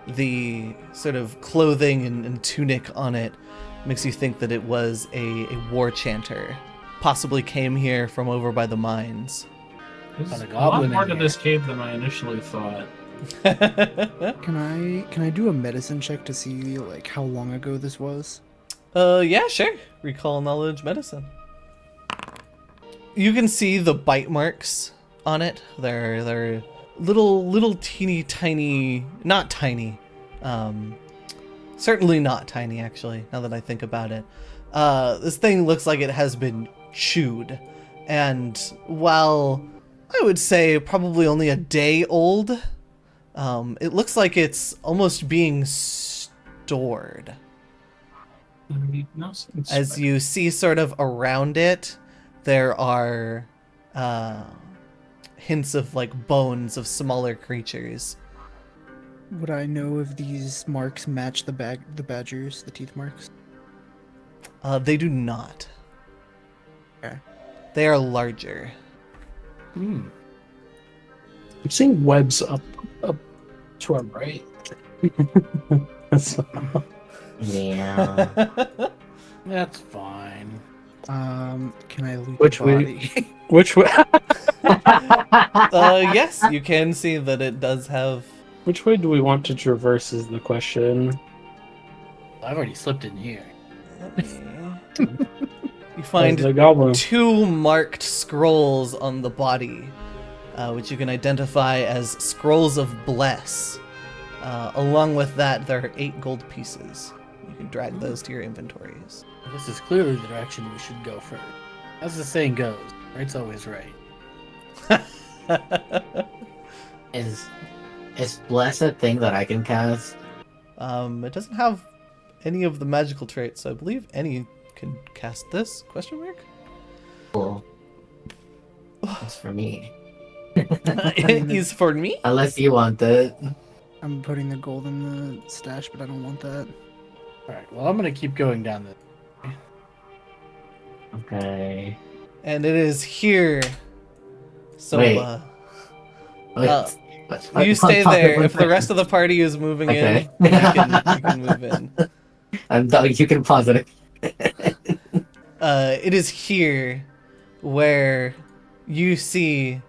The sort of clothing and tunic on it makes you think that it was a war chanter. Possibly came here from over by the mines. There's Got a a lot goblin more in to here. this cave than I initially thought. Can I do a medicine check to see like how long ago this was? Yeah, sure. Recall knowledge medicine. You can see the bite marks on it. They're little teeny tiny, not tiny. Certainly not tiny actually, now that I think about it. This thing looks like it has been chewed. And while I would say probably only a day old, it looks like it's almost being stored. No, As you see sort of around it, there are hints of like bones of smaller creatures. Would I know if these marks match the badgers, the teeth marks? They do not. Okay. They are larger. I'm seeing webs up to our right. Yeah. That's fine. Can I loot Which the way? body? Which way? Yes, you can see that it does have. Which way do we want to traverse? Is the question. I've already slipped in here. You As find the goblin. 2 marked scrolls on the body, which you can identify as scrolls of bless. Along with that, there are 8 gold pieces. You can drag those to your inventories. This is clearly the direction we should go first. As the saying goes, right's always right. Is bless a thing that I can cast? It doesn't have any of the magical traits, so I believe any can cast this? Question mark? Cool. That's for me. It is for me? Unless you want it. I'm putting the gold in the stash, but I don't want that. Alright, well, I'm gonna keep going down this. Okay. And it is here. So, Wait. you What stay part there. of If the rest of the party is moving Okay. in, you can move in. I'm done. You can pause it. It is here where you see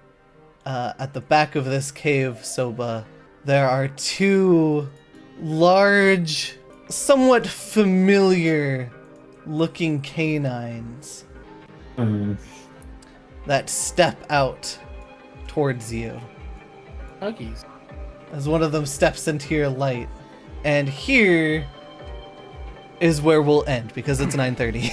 at the back of this cave, Soba, there are 2 large, somewhat familiar looking canines that step out towards you. Huggies. As one of them steps into your light. And here is where we'll end because it's 9:30.